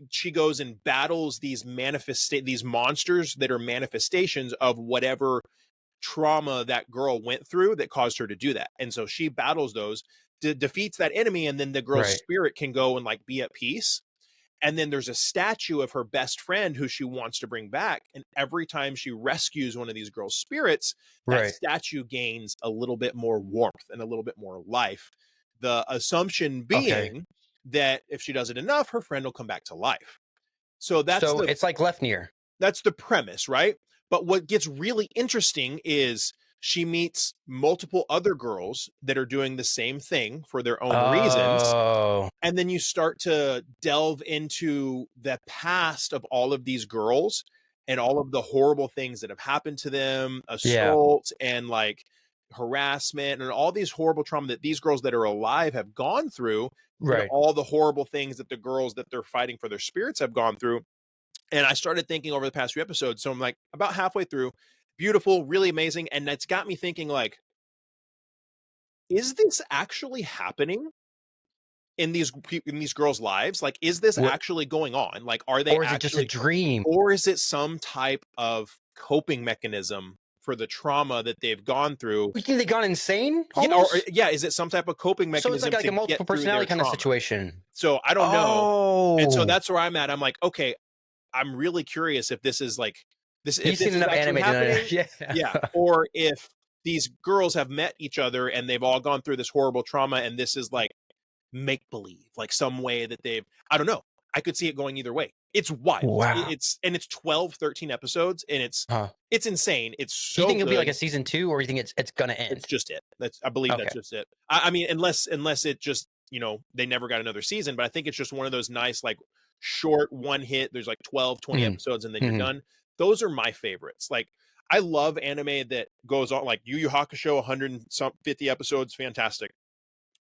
she goes and battles these monsters that are manifestations of whatever trauma that girl went through that caused her to do that. And so she battles those, defeats that enemy, and then the girl's Right. spirit can go and like be at peace. And then there's a statue of her best friend who she wants to bring back. And every time she rescues one of these girls' spirits, that Right. statue gains a little bit more warmth and a little bit more life. The assumption Okay. being that if she does it enough, her friend will come back to life. So So it's like left near. that's the premise, right? But what gets really interesting is she meets multiple other girls that are doing the same thing for their own reasons, Oh, and then you start to delve into the past of all of these girls and all of the horrible things that have happened to them, yeah. assault and like harassment and all these horrible trauma that these girls that are alive have gone through, and Right. all the horrible things that the girls that they're fighting for their spirits have gone through. And I started thinking over the past few episodes, so I'm like about halfway through, beautiful, really amazing, and that's got me thinking like, is this actually happening in these girls' lives? Like, is this What? actually going on? Like, are they Or is it just a actually, dream? or is it some type of coping mechanism for the trauma that they've gone through? You think they gone insane Yeah, or almost? yeah, is it some type of coping So it's mechanism like to a get multiple through their personality kind of trauma? situation. So I don't know. And so Oh, that's where I'm at. I'm like, okay, I'm really curious if this is like this if you've seen this is enough actually anime to know. happening. Yeah. Yeah, or if these girls have met each other and they've all gone through this horrible trauma, and this is like make believe, like some way that they've, I don't know. I could see it going either way. It's wild. Wow. It's 12, 13 episodes, and Huh. it's insane. It's Do you so think it'll be like good. a season two, or you think it's gonna It's end? just it. I believe that's Okay. just it. I mean, unless it just, they never got another season, but I think it's just one of those nice like short one hit. There's like 12, 20 Hmm. episodes and then you're Hmm. done. Those are my favorites. Like I love anime that goes on, like Yu Yu Hakusho, 100 and some 50 episodes, fantastic.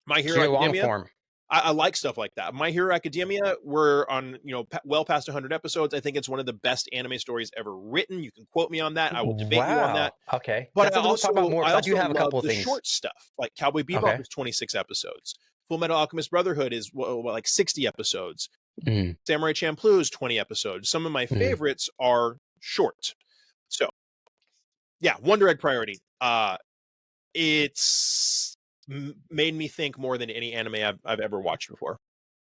My So Hero you're long Academia, form. I like stuff like that. My Hero Academia, we're on, well past 100 episodes. I think it's one of the best anime stories ever written. You can quote me on that. I will debate you on that. Wow. Okay. But That's something we'll talk about more I because I do also have a love couple of the things. short stuff. Like Cowboy Bebop Okay. is 26 episodes. Full Metal Alchemist Brotherhood is like 60 episodes. Mm. Samurai Champloo is 20 episodes. Some of my Mm. favorites are short. So yeah, Wonder Egg Priority. It's made me think more than any anime I've ever watched before.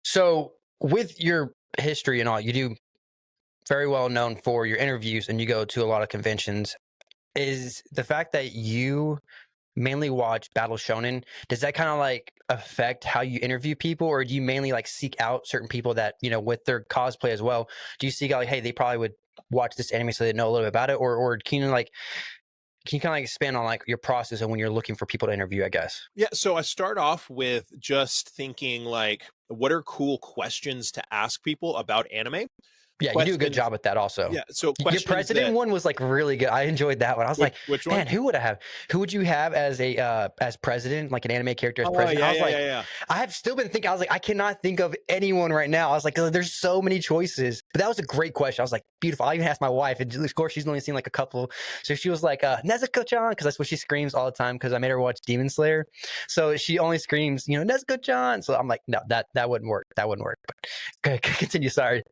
So with your history and all, you do very well known for your interviews and you go to a lot of conventions. Is the fact that you mainly watch Battle Shonen, does that kind of like affect how you interview people, or do you mainly like seek out certain people that, with their cosplay as well? Do you seek out like, hey, they probably would watch this anime so they know a little bit about it, or can you kind of like expand on like your process and when you're looking for people to interview, I guess? Yeah, so I start off with just thinking like, what are cool questions to ask people about anime? Yeah, you do a good questions. job with that also. Yeah, so Your questions president that one was, like, really good. I enjoyed that one. I was like, which one? "Man, who would you have as president, like an anime character as Oh, president?" I yeah, was yeah, like, yeah, yeah. I have still been thinking, I was like, "I cannot think of anyone right now." I was like, There's so many choices." But that was a great question. I was like, "Beautiful." I even asked my wife, and of course, she's only seen, like, a couple. So she was like, "Nezuko-chan," because that's what she screams all the time. Because I made her watch Demon Slayer. So she only screams, "Nezuko-chan." So I'm like, "No, that wouldn't work. That wouldn't work." But continue, sorry.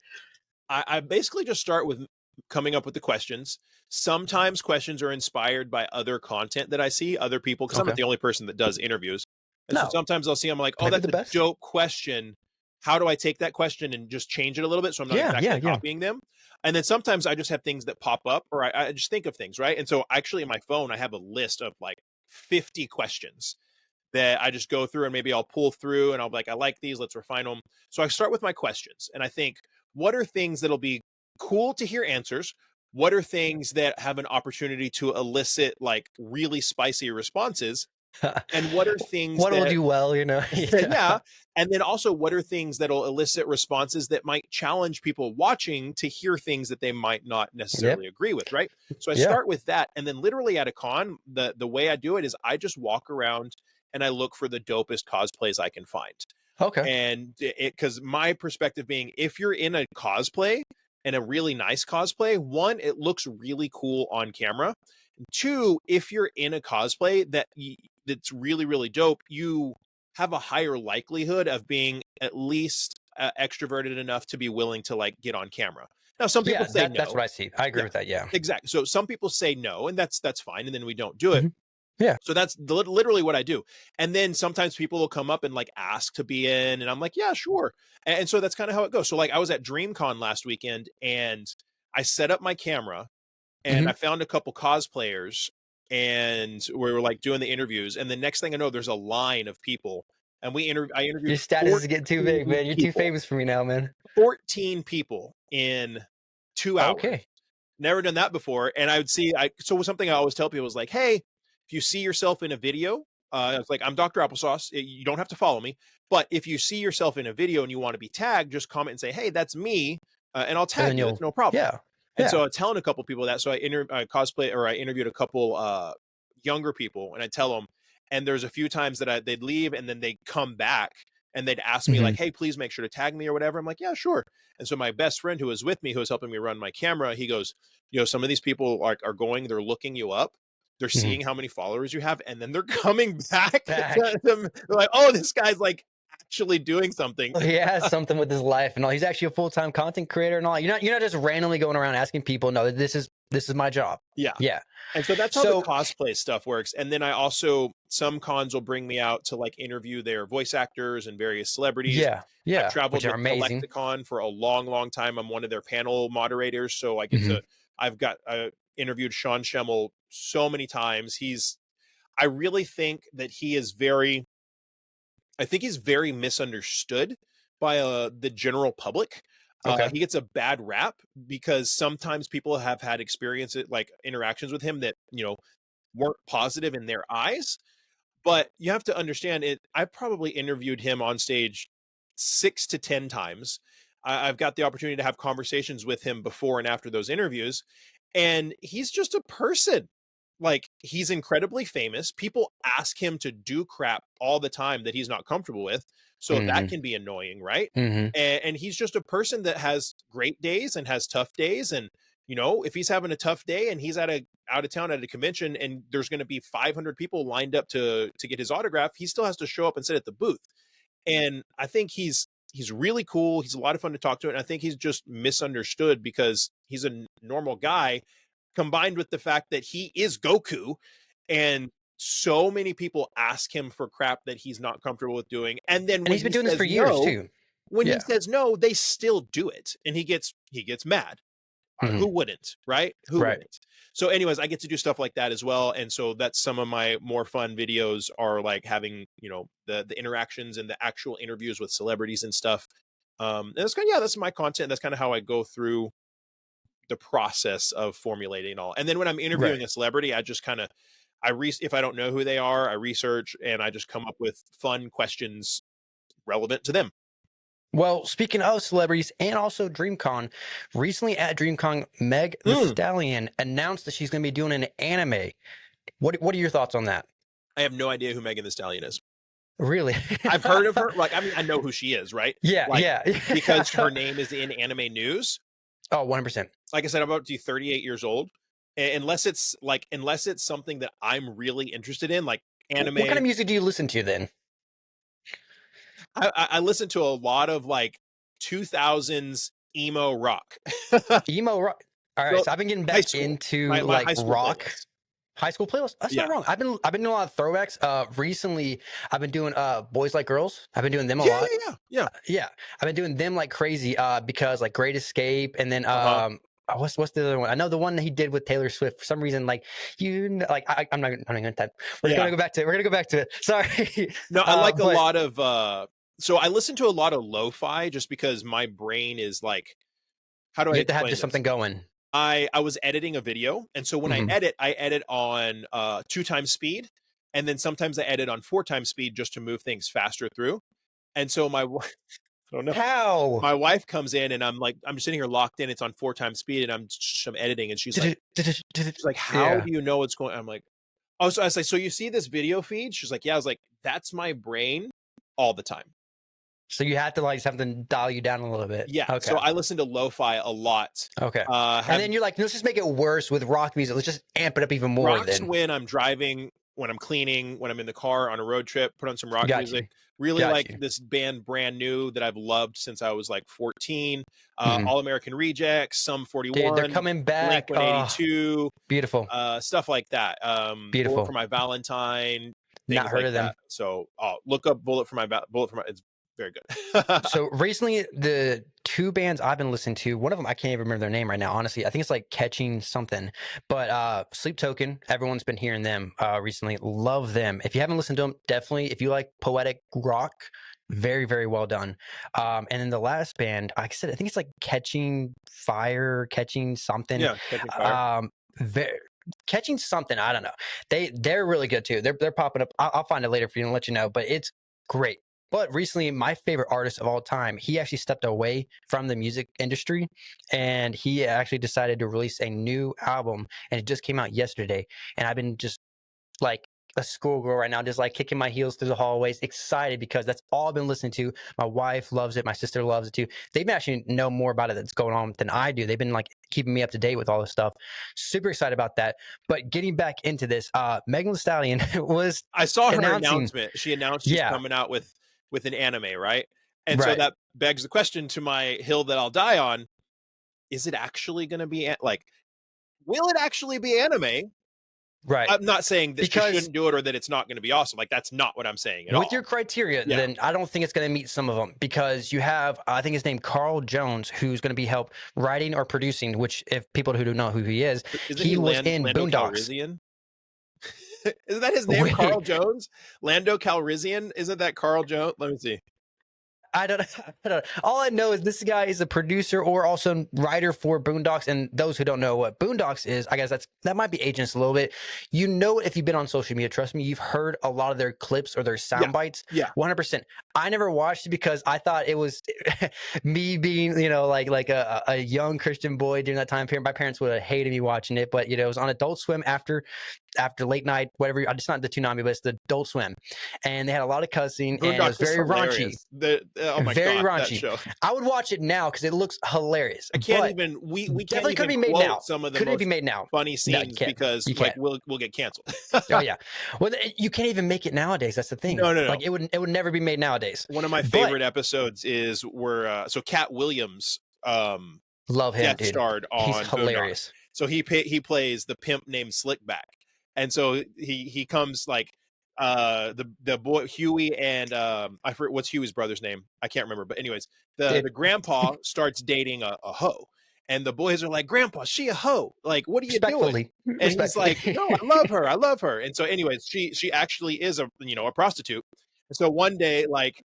I basically just start with coming up with the questions. Sometimes questions are inspired by other content that I see, other people, because I'm not Okay. the only person that does interviews. And so No, sometimes I'll see, I'm like, oh, might be that's the a best. dope question. How do I take that question and just change it a little bit so I'm not Yeah, yeah, exactly yeah. copying them? And then sometimes I just have things that pop up or I just think of things, right? And so actually in my phone, I have a list of like 50 questions that I just go through and maybe I'll pull through and I'll be like, I like these, let's refine them. So I start with my questions and I think, what are things that'll be cool to hear answers? What are things that have an opportunity to elicit like really spicy responses? And what are things What will that, do well, yeah. Yeah. And then also, what are things that'll elicit responses that might challenge people watching to hear things that they might not Yep. necessarily agree with, right? So I Yeah. start with that. And then literally at a con, the way I do it is I just walk around and I look for the dopest cosplays I can find. Okay. And it because my perspective being if you're in a cosplay and a really nice cosplay, one, it looks really cool on camera. And two, if you're in a cosplay that's really, really dope, you have a higher likelihood of being at least extroverted enough to be willing to like get on camera. Now, some people Yeah, say that's no. what I see. I agree Yeah, with that. Yeah. exactly. So some people say no, and that's fine, and then we don't do it. Mhm. Yeah. So that's literally what I do. And then sometimes people will come up and like ask to be in, and I'm like, yeah, sure. And so that's kind of how it goes. So like I was at DreamCon last weekend, and I set up my camera, and I Mhm. found a couple cosplayers, and we were like doing the interviews. And the next thing I know, there's a line of people, and I Your interviewed status is getting too 14 big, man. You're too people, famous for me now, man. 14 people in 2 hours. Okay. Never done that before. And I would see, so something I always tell people is like, hey, if you see yourself in a video, it's like I'm Dr. Applesauce. You don't have to follow me, but if you see yourself in a video and you want to be tagged, just comment and say, "Hey, that's me," and I'll And tag then you. That's you'll no problem. yeah. And so Yeah. I was telling a couple people that. So I interviewed a couple younger people, and I tell them. And there's a few times that they'd leave and then they'd come back and they'd ask me like, Mhm. "Hey, please make sure to tag me or whatever." I'm like, "Yeah, sure." And so my best friend who was with me, who was helping me run my camera, he goes, some of these people are going, they're looking you up, they're Mhm. seeing how many followers you have, and then they're coming back to Back. them. They're like, "Oh, this guy's like actually doing something." He has something with his life and all. He's actually a full-time content creator and all. You're not just randomly going around asking people, "No, this is my job." Yeah. Yeah. And so that's how the So cosplay stuff works. And then I also some cons will bring me out to like interview their voice actors and various celebrities. yeah, I've yeah, which traveled are with amazing. Collecticon for a long, long time. I'm one of their panel moderators, so Mhm. I've got interviewed Sean Schemmel so many times. I really think that I think he's very misunderstood by the general public. Okay. He gets a bad rap because sometimes people have had experiences like interactions with him that weren't positive in their eyes. But you have to understand it. I probably interviewed him on stage 6 to 10 times. I've got the opportunity to have conversations with him before and after those interviews, and he's just a person. Like he's incredibly famous. People ask him to do crap all the time that he's not comfortable with. So that Mhm. can be annoying, right? Mhm. And he's just a person that has great days and has tough days. And if he's having a tough day and he's out of town at a convention and there's going to be 500 people lined up to get his autograph, he still has to show up and sit at the booth. And I think he's really cool. He's a lot of fun to talk to, and I think he's just misunderstood because he's a normal guy, combined with the fact that he is Goku, and so many people ask him for crap that he's not comfortable with doing, and then And he's been doing this for years too. when he Yeah. says no, they still do it, and he gets mad. Mhm. Who wouldn't, right? Who Right. wouldn't? So, anyways, I get to do stuff like that as well, and so that's some of my more fun videos are like having the interactions and the actual interviews with celebrities and stuff. And that's kind of, yeah, that's my content. That's kind of how I go through the process of formulating all. And then when I'm interviewing Right. a celebrity, I just kind of if I don't know who they are, I research and I just come up with fun questions relevant to them. Well, speaking of celebrities and also DreamCon, recently at DreamCon, Meg the Mm. Stallion announced that she's going to be doing an anime. What are your thoughts on that? I have no idea who Megan Thee Stallion is. Really? I've heard of her. Like, I mean, I know who she is, right? Yeah, Like, yeah. because her name is in anime news. Oh, 100%. Like I said, I'm about to be 38 years old. Unless it's something that I'm really interested in, like What kind anime. of music do you listen to then? I listen to a lot of like 2000s emo rock. Emo rock. All right, So so I've been getting high back school, into my like high school rock. playlist. High school playlist? That's Yeah, not wrong. I've been doing a lot of throwbacks. Recently I've been doing Boys Like Girls. I've been doing them a yeah, lot. yeah, yeah, yeah. Yeah. I've been doing them like crazy because like Great Escape and then Uh-huh. what's the other one? I know the one that he did with Taylor Swift for some reason like you know, like I'm not gonna type. Yeah. We're gonna go back to it. Sorry. No, I like a But lot of so I listen to a lot of lo-fi just because my brain is like, how do I you have to have explain just this? something going. I was editing a video, and so when Mhm. I edit on 2 times speed, and then sometimes I edit on 4 times speed just to move things faster through. And so I don't know. How? My wife comes in and I'm just sitting here locked in. It's on 4 times speed, and I'm editing, and she's like, "How Yeah. do you know what's going?" I'm like, "Oh," so I was like, "So you see this video feed?" She's like, "Yeah." I was like, "That's my brain all the time." So you have to like something dial you down a little bit. Yeah. So Okay. I listen to lo-fi a lot. Okay. And Have then you're like, let's just make it worse with rock music. Let's just amp it up even more rocks then. when I'm driving, when I'm cleaning, when I'm in the car on a road trip, put on some rock Got music. you. Really Got like you. this band brand new that I've loved since I was like 14. Mhm. All American Rejects, Sum Dude, they're 41, coming Blink back. Oh, 182, beautiful. stuff like that. Bullet for Beautiful. My Valentine, Not things heard like of them. that. So look up Bullet for My. It's very good. So recently, the two bands I've been listening to, one of them I can't even remember their name right now. Honestly, I think it's like Catching something. But Sleep Token, everyone's been hearing them recently. Love them. If you haven't listened to them, definitely. If you like poetic rock, very very well done. And then the last band, like I said, I think it's like Catching Fire, Catching something. Yeah, Catching Fire. Um, very, Catching something. I don't know. They're really good too. They're popping up. I'll find it later for you and let you know. But it's great. But recently, my favorite artist of all time, he actually stepped away from the music industry and he actually decided to release a new album. And it just came out yesterday. And I've been just like a schoolgirl right now, just like kicking my heels through the hallways, excited because that's all I've been listening to. My wife loves it. My sister loves it too. They've actually know more about it that's going on than I do. They've been like keeping me up to date with all this stuff. Super excited about that. But getting back into this, Megan Thee Stallion was I saw her announcing, announcement. She announced she's yeah, coming out with an anime, right? And so right. that begs the question to my hill that I'll die on: is it actually going to be like? Will it actually be anime? Right. I'm not saying that she Because shouldn't do it or that it's not going to be awesome. Like that's not what I'm saying at with your all. criteria, Yeah, then I don't think it's going to meet some of them because you have, I think his name, Carl Jones, who's going to be help writing or producing, which if people who don't know who he is, isn't he he was in Lando Boondocks. Calrissian? Isn't that his name, Carl Wait, Jones? Lando Calrissian? Isn't that Carl Jones? Let me see. I don't, I don't know. All I know is this guy is a producer or also writer for Boondocks. And those who don't know what Boondocks is, I guess that might be agents a little bit. You know, if you've been on social media, trust me, you've heard a lot of their clips or their Yeah, sound bites. yeah. 100%. I never watched it because I thought it was me being, like a young Christian boy during that time period. My parents would have hated me watching it, but it was on Adult Swim after late night, whatever. I just not the Toonami, but it's the Adult Swim, and they had a lot of cussing, and it was Boondocks is very raunchy, hilarious. Oh my very god, that raunchy. show. I would watch it now because it looks hilarious, I can't but even we can't definitely couldn't even be made now. quote some of the Couldn't it be most made now? funny No, you scenes can't. because You like can't. we'll get canceled. Oh yeah. Well, you can't even make it nowadays. That's the thing. No, no, no. Like it would never be made nowadays. One of my But favorite episodes is where so Cat Williams love him, guest dude. starred He's on Boondocks. hilarious. So he plays the pimp named Slickback, and so he comes like the boy Huey and I forget what's Huey's brother's name. I can't remember, but anyways, the Dude, grandpa starts dating a hoe, and the boys are like, "Grandpa, she a hoe. Like, what are you doing?" respectfully, And he's like, respectfully. "No, I love her. I love her." And so, anyways, she actually is a prostitute. And so one day, like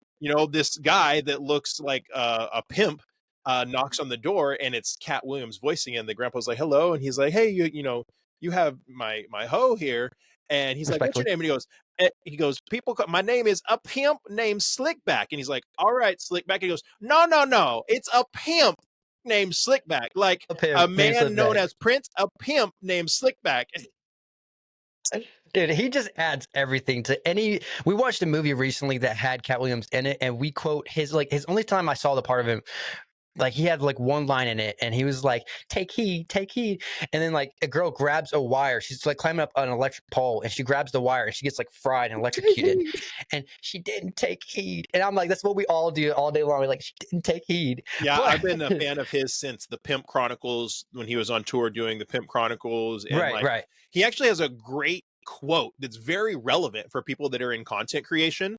this guy that looks like a pimp knocks on the door, and it's Cat Williams voicing it. And the grandpa's like, "Hello," and he's like, "Hey, you have my hoe here." And he's like, "What's your Respectfully. name?" And he goes, "People, my name is a pimp named Slickback." And he's like, "All right, Slickback." And he goes, "No, no, no, it's a pimp named Slickback, like Up a him, name man known Slipback. as Prince, a pimp named Slickback." Dude, he just adds everything to any. We watched a movie recently that had Cat Williams in it, and we quote his only time I saw the part of him, like he had like one line in it, and he was like, take heed, and then like a girl grabs a wire. She's like climbing up an electric pole, and she grabs the wire, and she gets like fried and electrocuted, and she didn't take heed. And I'm like, that's what we all do all day long. We're like, she didn't take heed. Yeah, But I've been a fan of his since the Pimp Chronicles, when he was on tour doing the Pimp Chronicles. And right, like, right, he actually has a great quote that's very relevant for people that are in content creation.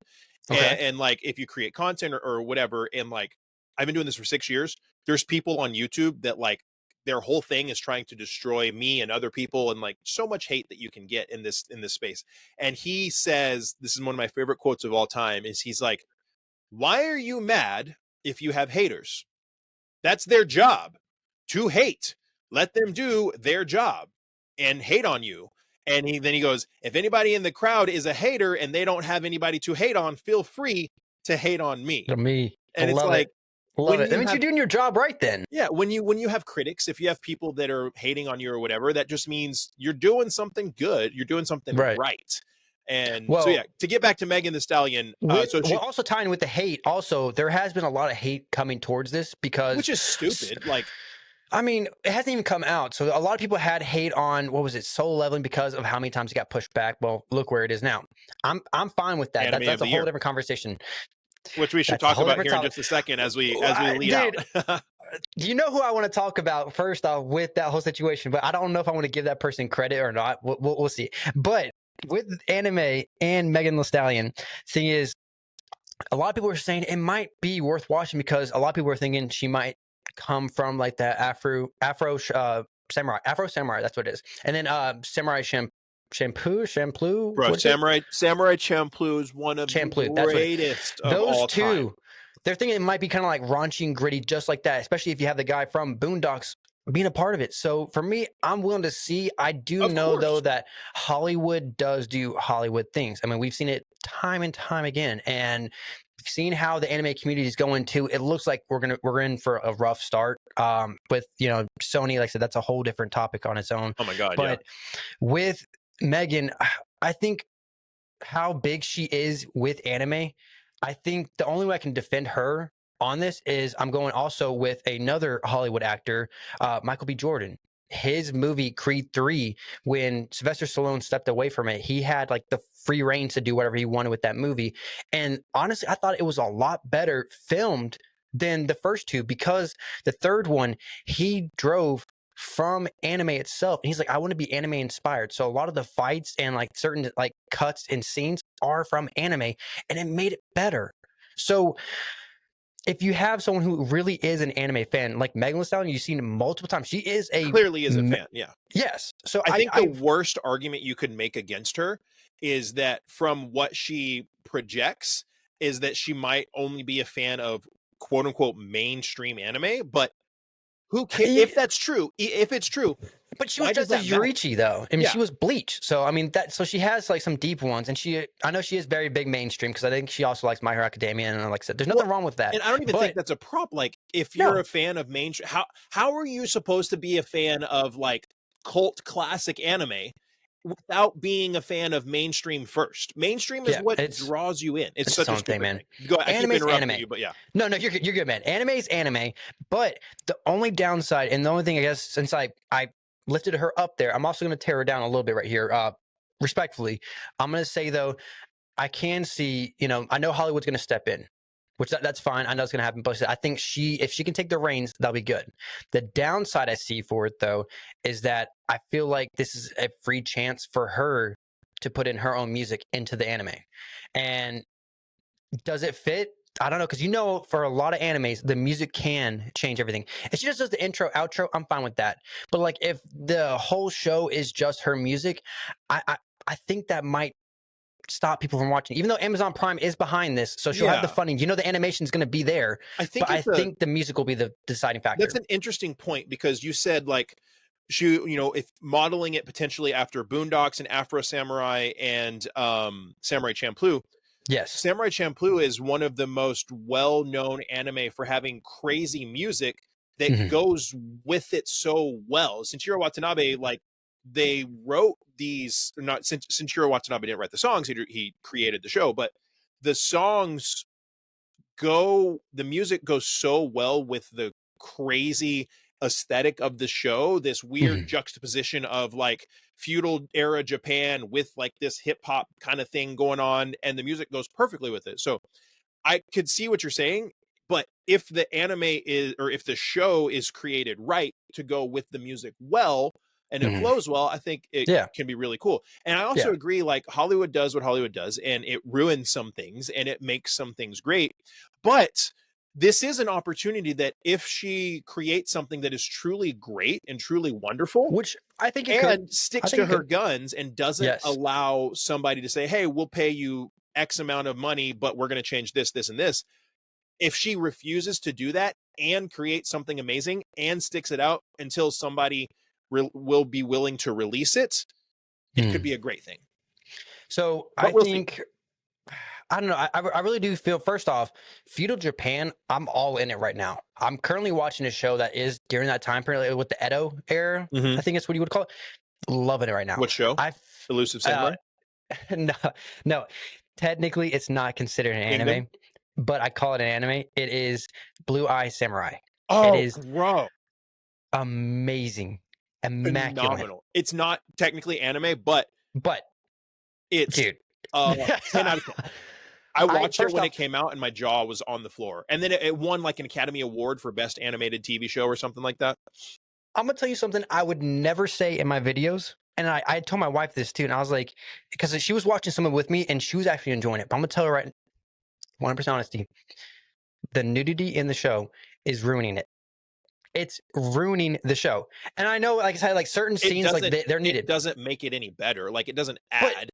okay. And like, if you create content or whatever, and like, I've been doing this for 6 years. There's people on YouTube that like their whole thing is trying to destroy me and other people, and like so much hate that you can get in this space. And he says, this is one of my favorite quotes of all time, is he's like, "Why are you mad if you have haters? That's their job, to hate. Let them do their job and hate on you." And then he goes, "If anybody in the crowd is a hater and they don't have anybody to hate on, feel free to hate on me." To me, I And it's love like, it, love when it. That you means have, you're doing your job right then. yeah, when you have critics, if you have people that are hating on you or whatever, that just means you're doing something good, you're doing something Right. right. And so yeah, Well, to get back to Megan the Stallion, so well, she, also tying with the hate, also there has been a lot of hate coming towards this because which is stupid, like, I mean, it hasn't even come out. So a lot of people had hate on what was it, Soul Leveling, because of how many times it got pushed back. Well, look where it is now. I'm fine with that. anime of That's a the whole year, different conversation. which we should That's a talk whole about different here in topic. just a second as we lead out. Dude, do you know who I want to talk about first off with that whole situation? But I don't know if I want to give that person credit or not. We'll see. But with anime and Megan Thee Stallion, thing is, a lot of people are saying it might be worth watching because a lot of people are thinking she might come from like that Afro samurai. That's what it is. And then samurai shampoo. Bro, What is it? Samurai Champloo is one of the Champloo. That's what it. greatest of Those all time. two, they're thinking it might be kind of like raunchy and gritty, just like that. Especially if you have the guy from Boondocks being a part of it. So for me, I'm willing to see. I do Of know though course. that Hollywood does do Hollywood things. I mean, we've seen it time and time again, and seeing how the anime community is going too, it looks like we're in for a rough start. With Sony, like I said, that's a whole different topic on its own. Oh my god, yeah. But with Megan, I think how big she is with anime, I think the only way I can defend her on this is I'm going also with another Hollywood actor, Michael B. Jordan. His movie Creed 3, when Sylvester Stallone stepped away from it, he had like the free reign to do whatever he wanted with that movie. And honestly, I thought it was a lot better filmed than the first two because the third one, he drove from anime itself. And he's like, I want to be anime inspired. So a lot of the fights and like certain like cuts and scenes are from anime, and it made it better. So if you have someone who really is an anime fan, like Megan Thee Stallion, you've seen multiple times. She is Clearly is a fan, yeah. yes. So I think the worst argument you could make against her is that from what she projects is that she might only be a fan of quote unquote mainstream anime, but who cares if that's true? If it's true, but she was why does just as that matter? Yurichi though. I mean, Yeah. she was Bleach. So I mean that. So she has like some deep ones, and I know she is very big mainstream because I think she also likes My Hero Academia, and like I said, there's nothing wrong with that. And I don't even think But that's a prop. Like, if you're no, a fan of mainstream, how are you supposed to be a fan of like cult classic anime without being a fan of mainstream first? Mainstream is yeah, what it's draws you in. It's its such a own thing, stupid man. thing. Go ahead. I keep Anime's interrupting anime. you, but yeah. No, you're good, man. Anime is anime, but the only downside and the only thing I guess since I lifted her up there, I'm also going to tear her down a little bit right here. Respectfully, I'm going to say though, I can see, I know Hollywood's going to step in, which that's fine. I know it's going to happen, but I think if she can take the reins, that'll be good. The downside I see for it though is that I feel like this is a free chance for her to put in her own music into the anime, and does it fit? I don't know, because for a lot of animes, the music can change everything. If she just does the intro, outro, I'm fine with that. But like, if the whole show is just her music, I think that might stop people from watching. Even though Amazon Prime is behind this, so she'll have the Yeah. funding. The animation is going to be there. I think But I think the music will be the deciding factor. that's an interesting point because you said like she, if modeling it potentially after Boondocks and Afro Samurai and Samurai Champloo. Yes. Samurai Champloo is one of the most well-known anime for having crazy music that Mhm. goes with it so well. Shinichiro Watanabe, like, they wrote these, not Shinichiro Watanabe didn't write the songs, he created the show, but the songs the music goes so well with the crazy aesthetic of the show, this weird Mhm. juxtaposition of like feudal era Japan with like this hip hop kind of thing going on, and the music goes perfectly with it. So I could see what you're saying, but if the anime is, or if the show is created right to go with the music well and it Mhm. flows well, I think it Yeah. can be really cool. And I also Yeah. agree, like, Hollywood does what Hollywood does, and it ruins some things and it makes some things great. But this is an opportunity that if she creates something that is truly great and truly wonderful Which I think it could. and I sticks think to it her could. guns and doesn't Yes. allow somebody to say, hey, we'll pay you X amount of money, but we're going to change this, this, and this. If she refuses to do that and create something amazing and sticks it out until somebody will be willing to release it, it could Mm. be a great thing. So I But we'll see. think I don't know. I really do feel, first off, feudal Japan, I'm all in it right now. I'm currently watching a show that is during that time period with the Edo era. I Mhm. think that's what you would call it. Loving it right now. What show? I Elusive uh Samurai? no, no, technically it's not considered an Kingdom? anime, but I call it an anime. It is Blue Eye Samurai. It Oh, is bro. amazing, immaculate. Phenomenal. It's not technically anime, but But it's dude, 10 out of 10. I I watched it first when it off, came out and my jaw was on the floor. And then it won like an Academy Award for Best Animated TV Show or something like that. I'm gonna tell you something I would never say in my videos. And I told my wife this too, and I was like, because she was watching some of it with me, and she was actually enjoying it. But I'm gonna tell her right, 100% honesty, the nudity in the show is ruining it. It's ruining the show. And I know, like I said, like certain It scenes, like doesn't they're it needed. doesn't make it any better. Like, it doesn't But add.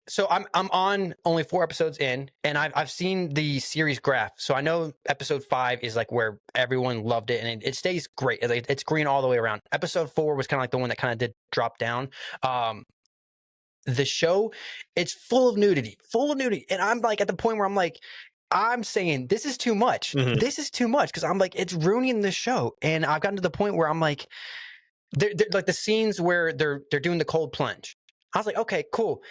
so I'm on only 4 episodes in, and I've seen the series graph, so I know episode 5 is like where everyone loved it, and it stays great. It's green all the way around. Episode 4 was kind of like the one that kind of did drop down. Um, the show, it's full of nudity, and I'm like at the point where I'm like, I'm saying this is too much. Mhm. This is too much because I'm like it's ruining the show, and I've gotten to the point where I'm like, they're like the scenes where they're doing the cold plunge. I was like, okay, cool.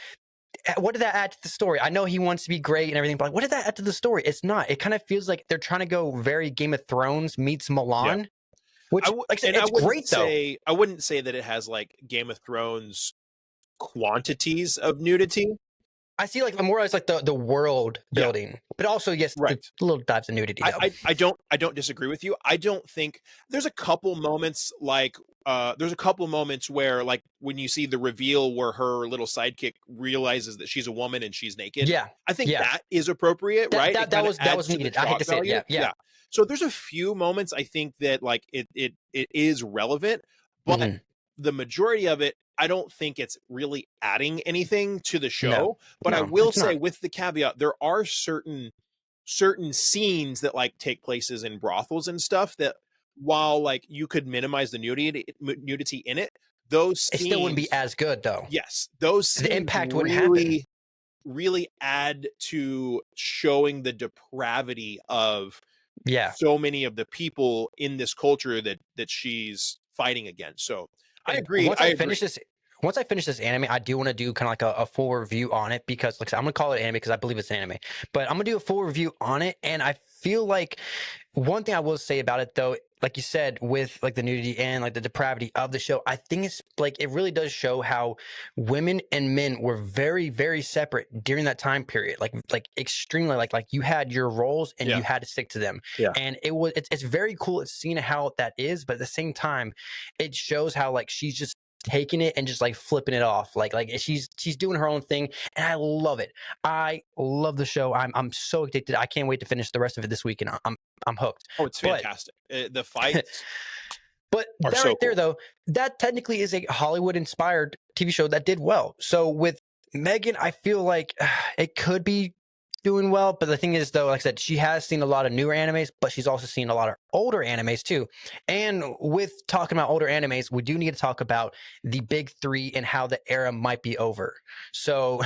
What did that add to the story? I know he wants to be great and everything, but like, what did that add to the story? It's not. It kind of feels like they're trying to go very Game of Thrones meets Yeah. Milan, which, like I said, And it's great though. I wouldn't say that it has like Game of Thrones quantities of nudity. I see like more as like the world Yeah, building, but also yes, the right. little dives of nudity though. I don't disagree with you. I don't think there's a couple moments like there's a couple moments where like when you see the reveal where her little sidekick realizes that she's a woman and she's naked. Yeah, I think yeah, that is appropriate, right? It kind of that adds was to the needed. I hate shock to say it. value. Yeah, yeah. Yeah. So there's a few moments I think that like it is relevant, but Hmm. the majority of it I don't think it's really adding anything to the No, show. But I no, will it's say not. with the caveat, there are certain scenes that like take places in brothels and stuff that while like you could minimize the nudity in it, those It still wouldn't be scenes, as good though. yes, those The scenes impact wouldn't happen. really add to showing the depravity of Yeah. so many of the people in this culture that she's fighting against. So I And agree. I agree. once I finish this anime, I do want to do kind of like a full review on it because, like I said, I'm gonna call it anime because I believe it's anime. But I'm gonna do a full review on it, and I feel like one thing I will say about it though, like you said, with like the nudity and like the depravity of the show, I think it's like it really does show how women and men were very, very separate during that time period. Like extremely like you had your roles and Yeah. you had to stick to them. Yeah. And it's very cool. It's seeing how that is, but at the same time, it shows how like she's just taking it and just like flipping it off like she's doing her own thing, and I love it. I love the show. I'm so addicted. I can't wait to finish the rest of it this week, and I'm hooked. Oh, it's But fantastic. The fights but are that so right there cool. though, that technically is a Hollywood inspired TV show that did well. So with Megan, I feel like it could be doing well, but the thing is, though, like I said, she has seen a lot of newer animes, but she's also seen a lot of older animes too. And with talking about older animes, we do need to talk about the big three and how the era might be over. So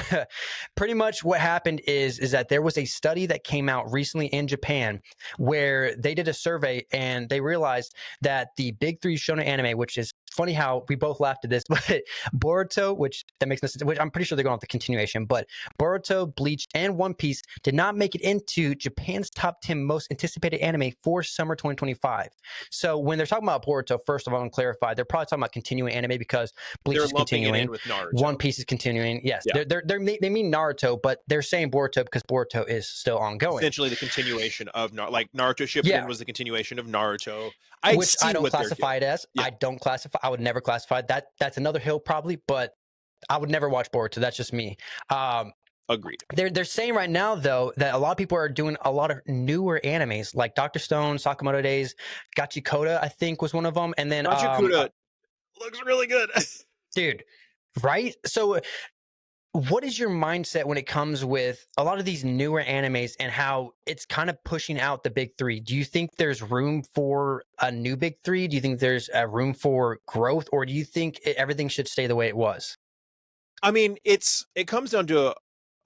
pretty much what happened is that there was a study that came out recently in Japan where they did a survey and they realized that the big three shonen anime, which is funny how we both laughed at this, but Boruto, which that makes no sense, which I'm pretty sure they're going with the continuation, but Boruto, Bleach, and One Piece did not make it into Japan's top 10 most anticipated anime for summer 2025. So when they're talking about Boruto, first of all, and clarify, they're probably talking about continuing anime because Bleach They're is lumping it in continuing, with Naruto. One Piece is continuing. Yes, Yeah. they mean Naruto, but they're saying Boruto because Boruto is still ongoing. Essentially, the continuation of like Naruto Shippuden Yeah. was the continuation of Naruto. Which I don't classify it as. Yeah. I don't classify. I would never classify that. That's another hill probably, but I would never watch Boruto. That's just me. Agreed. They're saying right now though that a lot of people are doing a lot of newer animes like Doctor Stone, Sakamoto Days, Gachikoda I think was one of them, and then Gachikuda looks really good. dude, right? So what is your mindset when it comes with a lot of these newer animes and how it's kind of pushing out the big three? Do you think there's room for a new big three? Do you think there's a room for growth, or do you think everything should stay the way it was? I mean, it comes down to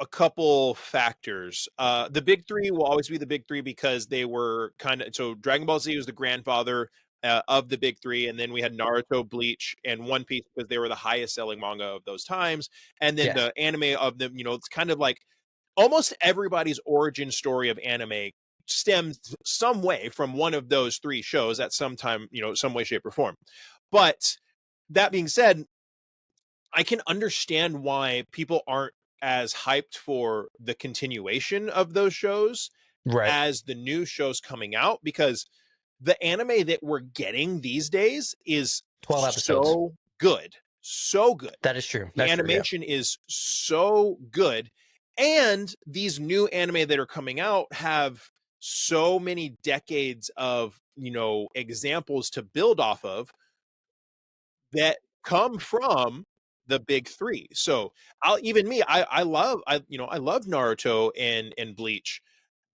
a couple factors. The big three will always be the big three because they were so Dragon Ball Z was the grandfather of the big three, and then we had Naruto, Bleach, and One Piece because they were the highest selling manga of those times. And then Yes. the anime of them, it's kind of like almost everybody's origin story of anime stems some way from one of those three shows at some time, some way, shape, or form. But that being said, I can understand why people aren't as hyped for the continuation of those shows Right. as the new shows coming out, because the anime that we're getting these days is 12 episodes. so good. So good. That is true. The That's true, yeah. animation is so good. And these new anime that are coming out have so many decades of, examples to build off of that come from the big three. So I love Naruto and Bleach.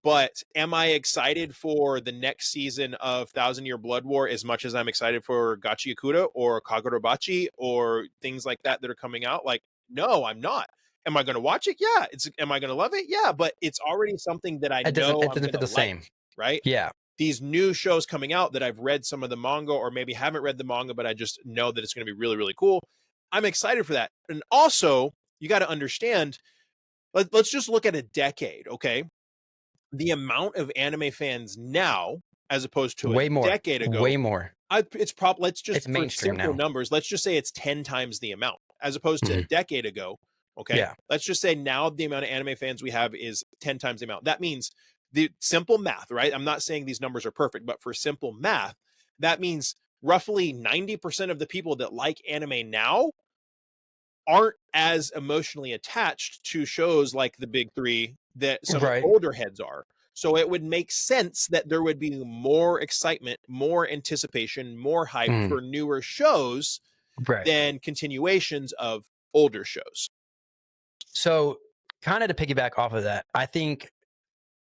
But am I excited for the next season of Thousand Year Blood War as much as I'm excited for Gachi Yakuta or Kagurabachi or things like that that are coming out? Like, no, I'm not. Am I going to watch it? Yeah. Am I going to love it? Yeah. But it's already something that I It know I'm doesn't going feel to the like, same. right? Yeah. These new shows coming out that I've read some of the manga or maybe haven't read the manga, but I just know that it's going to be really, really cool. I'm excited for that. And also, you got to understand, let's just look at a decade, okay? The amount of anime fans now, as opposed to Way a more. decade ago, Way more. it's probably, let's just, It's for mainstream simple now. numbers, let's just say it's 10 times the amount as opposed to a decade ago. Okay. Yeah. Let's just say now the amount of anime fans we have is 10 times the amount. That means the simple math, right? I'm not saying these numbers are perfect, but for simple math, that means roughly 90% of the people that like anime now aren't as emotionally attached to shows like the big three that some Right. older heads are. So it would make sense that there would be more excitement, more anticipation, more hype for newer shows Right. than continuations of older shows. So kind of to piggyback off of that, I think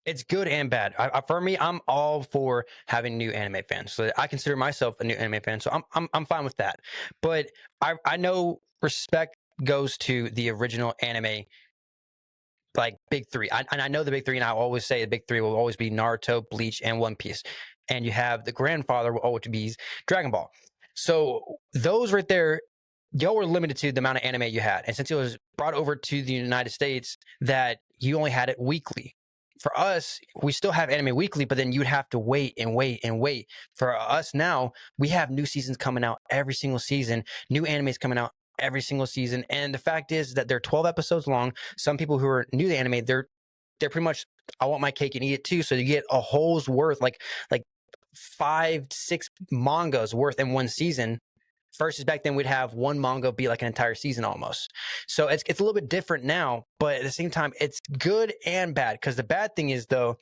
it's good and bad. For me, I'm all for having new anime fans. So I consider myself a new anime fan. So I'm fine with that. But I know respect goes to the original anime, like big three. And I know the big three, and I always say the big three will always be Naruto, Bleach, and One Piece. And you have the grandfather will always be Dragon Ball. So those right there, y'all were limited to the amount of anime you had. And since it was brought over to the United States, that you only had it weekly. For us, we still have anime weekly, but then you'd have to wait and wait and wait. For us now, we have new seasons coming out every single season, new animes coming out every single season. And the fact is that they're 12 episodes long. Some people who are new to anime, they're pretty much, I want my cake and eat it too. So you get a whole's worth, like 5-6 mangas worth in one season. Versus back then, we'd have one manga be like an entire season almost. So it's a little bit different now, but at the same time, it's good and bad. Because the bad thing is, though,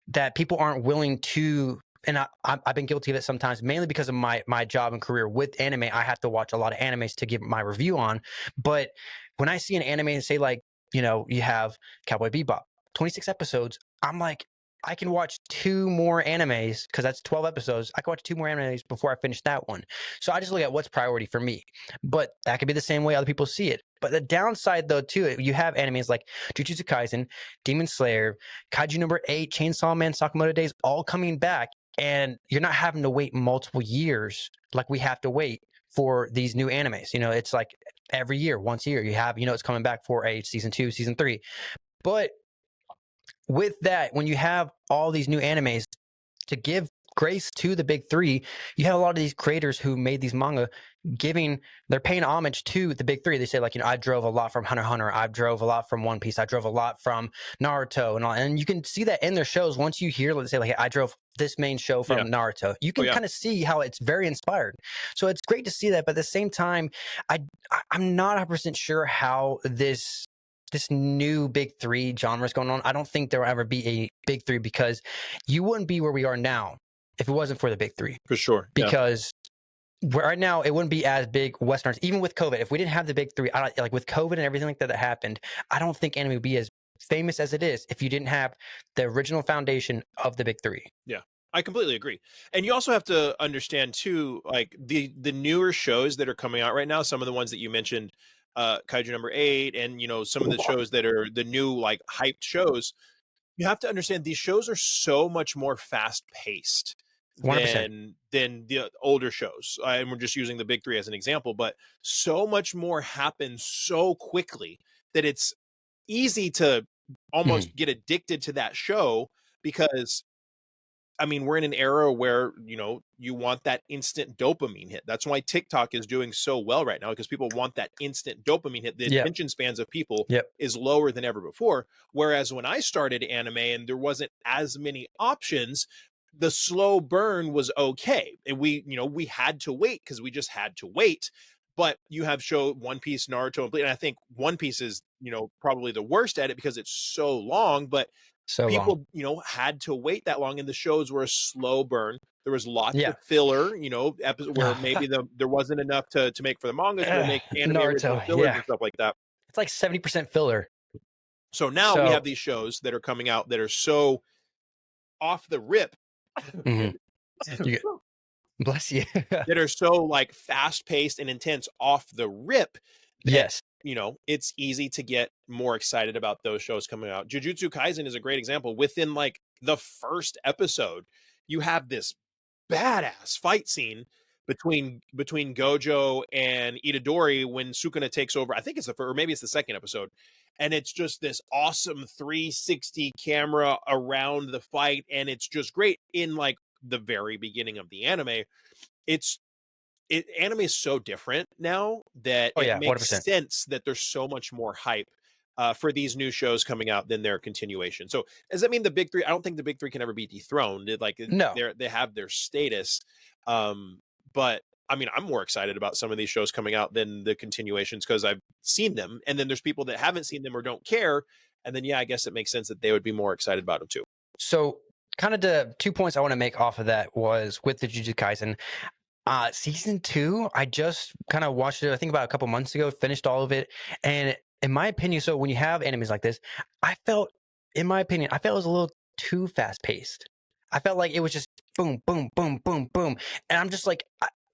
that people aren't willing to, and I've been guilty of it sometimes, mainly because of my job and career with anime. I have to watch a lot of animes to give my review on. But when I see an anime and say, like, you have Cowboy Bebop, 26 episodes. I'm like, I can watch 2 more animes because that's 12 episodes. I can watch 2 more animes before I finish that one. So I just look at what's priority for me. But that could be the same way other people see it. But the downside, though, too, you have animes like Jujutsu Kaisen, Demon Slayer, Kaiju number 8, Chainsaw Man, Sakamoto Days, all coming back. And you're not having to wait multiple years like we have to wait for these new animes. It's like every year, once a year, you have, it's coming back for a season 2, season 3. But with that, when you have all these new animes to give grace to the big three, you have a lot of these creators who made these manga they're paying homage to the big three. They say, like, I drove a lot from Hunter x Hunter. I drove a lot from One Piece. I drove a lot from Naruto and all. And you can see that in their shows. Once you hear, let's say, like, I drove this main show from Naruto, you can kind of see how it's very inspired. So it's great to see that. But at the same time, I'm not 100% sure how this new big three genre is going on. I don't think there will ever be a big three because you wouldn't be where we are now if it wasn't for the big three. For sure. Because right now it wouldn't be as big Westerners, even with COVID. If we didn't have the big three, like with COVID and everything like that happened, I don't think anime would be as famous as it is if you didn't have the original foundation of the big three. Yeah. I completely agree. And you also have to understand too, like the newer shows that are coming out right now, some of the ones that you mentioned, Kaiju number 8, and some of the shows that are the new like hyped shows, you have to understand these shows are so much more fast paced 100%. than the older shows. And we're just using the big three as an example, but so much more happens so quickly that it's easy to almost get addicted to that show because I mean, we're in an era where, you want that instant dopamine hit. That's why TikTok is doing so well right now because people want that instant dopamine hit. The attention spans of people is lower than ever before. Whereas when I started anime and there wasn't as many options, the slow burn was okay. And we had to wait because we just had to wait. But you have show One Piece, Naruto, and Bleach. And I think One Piece is, probably the worst at it because it's so long. But So people, had to wait that long, and the shows were a slow burn. There was lots Yeah. of filler, episode where maybe there wasn't enough to make for the manga, so they make anime original Naruto, fillers and stuff like that. It's like 70% filler. So now we have these shows that are coming out that are so off the rip. Bless you. That are so like fast paced and intense off the rip. That, Yes. it's easy to get more excited about those shows coming out. Jujutsu Kaisen is a great example. Within like the first episode, you have this badass fight scene between Gojo and Itadori when Sukuna takes over. I think it's or maybe it's the second episode. And it's just this awesome 360 camera around the fight. And it's just great in like the very beginning of the anime. Anime is so different now that it makes 100%. sense that there's so much more hype for these new shows coming out than their continuation. So does that mean the big three? I don't think the big three can ever be dethroned. No. They have their status. But I mean, I'm more excited about some of these shows coming out than the continuations because I've seen them. And then there's people that haven't seen them or don't care. And then, I guess it makes sense that they would be more excited about them too. So kind of the 2 points I want to make off of that was with the Jujutsu Kaisen. Season 2, I just kind of watched it, I think about a couple months ago, finished all of it. And in my opinion, so when you have animes like this, I felt it was a little too fast paced. I felt like it was just boom, boom, boom, boom, boom. And I'm just like,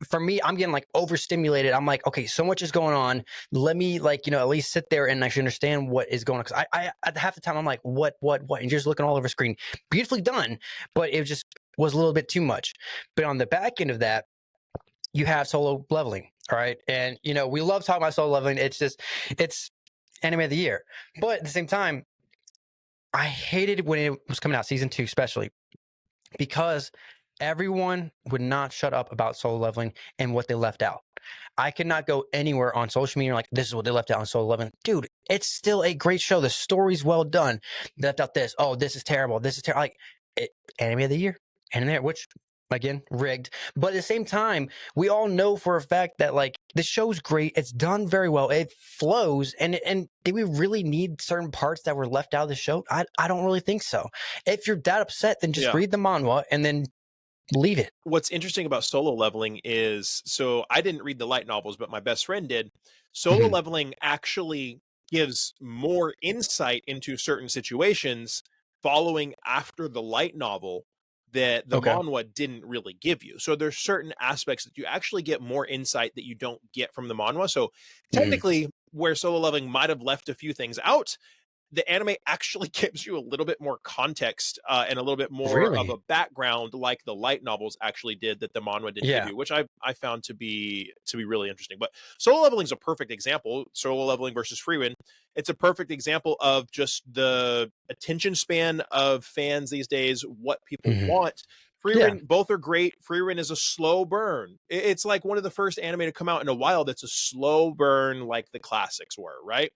for me, I'm getting like overstimulated. I'm like, okay, so much is going on. Let me at least sit there and actually understand what is going on. Cause I at half the time I'm like, what? And you're just looking all over screen. Beautifully done, but it just was a little bit too much. But on the back end of that, you have solo leveling. All right. And we love talking about solo leveling. It's anime of the year. But at the same time, I hated when it was coming out, season 2 especially, because everyone would not shut up about solo leveling and what they left out. I could not go anywhere on social media like, this is what they left out on solo leveling. Dude, it's still a great show. The story's well done. They left out this. Oh, this is terrible. This is terrible. Like, anime of the year. Anime, which, again, rigged. But at the same time, we all know for a fact that like the show's great. It's done very well. It flows. And did we really need certain parts that were left out of the show? I don't really think so. If you're that upset, then just read the manhwa and then leave it. What's interesting about solo leveling is, so I didn't read the light novels, but my best friend did. Solo leveling actually gives more insight into certain situations following after the light novel that the Okay. manhwa didn't really give you. So there's certain aspects that you actually get more insight that you don't get from the manhwa. So Mhm. technically, where Solo Leveling might have left a few things out, the anime actually gives you a little bit more context and a little bit more of Really? a background, like the light novels actually did that the manhwa didn't give Yeah. you, which I found to be really interesting. But Solo Leveling is a perfect example. Solo Leveling versus Freewind. It's a perfect example of just the attention span of fans these days, what people Mhm. want. Yeah. Freewind, both are great. Freewind is a slow burn. It's like one of the first anime to come out in a while that's a slow burn, like the classics were, right?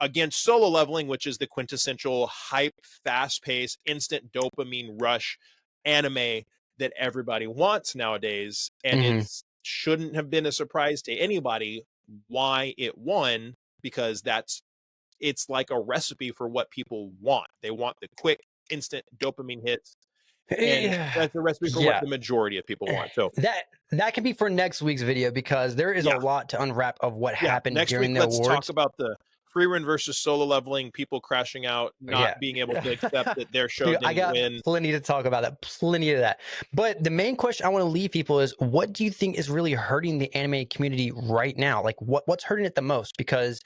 Against Solo Leveling, which is the quintessential hype, fast paced, instant dopamine rush anime that everybody wants nowadays. And Mhm. it's shouldn't have been a surprise to anybody why it won, because it's like a recipe for what people want. They want the quick, instant dopamine hits. And Yeah. that's a recipe for what Yeah. the majority of people want. So That that can be for next week's video because there is a yeah, lot to unwrap of what yeah, happened next during week, the let's talk awards. about the free run versus Solo Leveling, people crashing out, not Yeah. being able to accept that their show Dude, I didn't got win. plenty to talk about that. Plenty of that. But the main question I want to leave people is what do you think is really hurting the anime community right now? Like what's hurting it the most? Because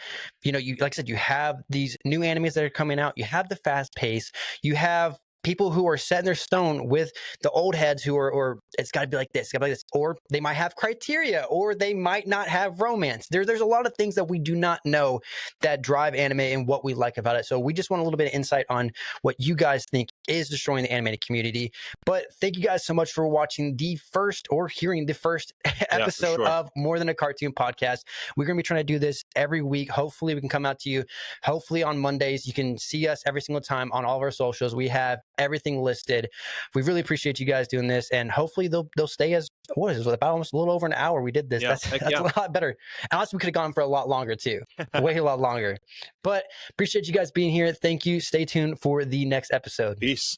you like I said, you have these new animes that are coming out, you have the fast pace, you have people who are set in their stone with the old heads who are or it's gotta be like this, it's gotta be like this, or they might have criteria, or they might not have romance. There's a lot of things that we do not know that drive anime and what we like about it. So we just want a little bit of insight on what you guys think is destroying the animated community. But thank you guys so much for watching the first or hearing the first Yeah, for episode sure. of More Than a Cartoon podcast. We're going to be trying to do this every week. Hopefully, we can come out to you. Hopefully, on Mondays, you can see us every single time on all of our socials. We have everything listed. We really appreciate you guys doing this, and hopefully, they'll stay as what is it, about almost a little over an hour. We did this. Yeah, heck That's yeah. a lot better. Honestly, we could have gone for a lot longer too, way a lot longer. But appreciate you guys being here. Thank you. Stay tuned for the next episode. Peace.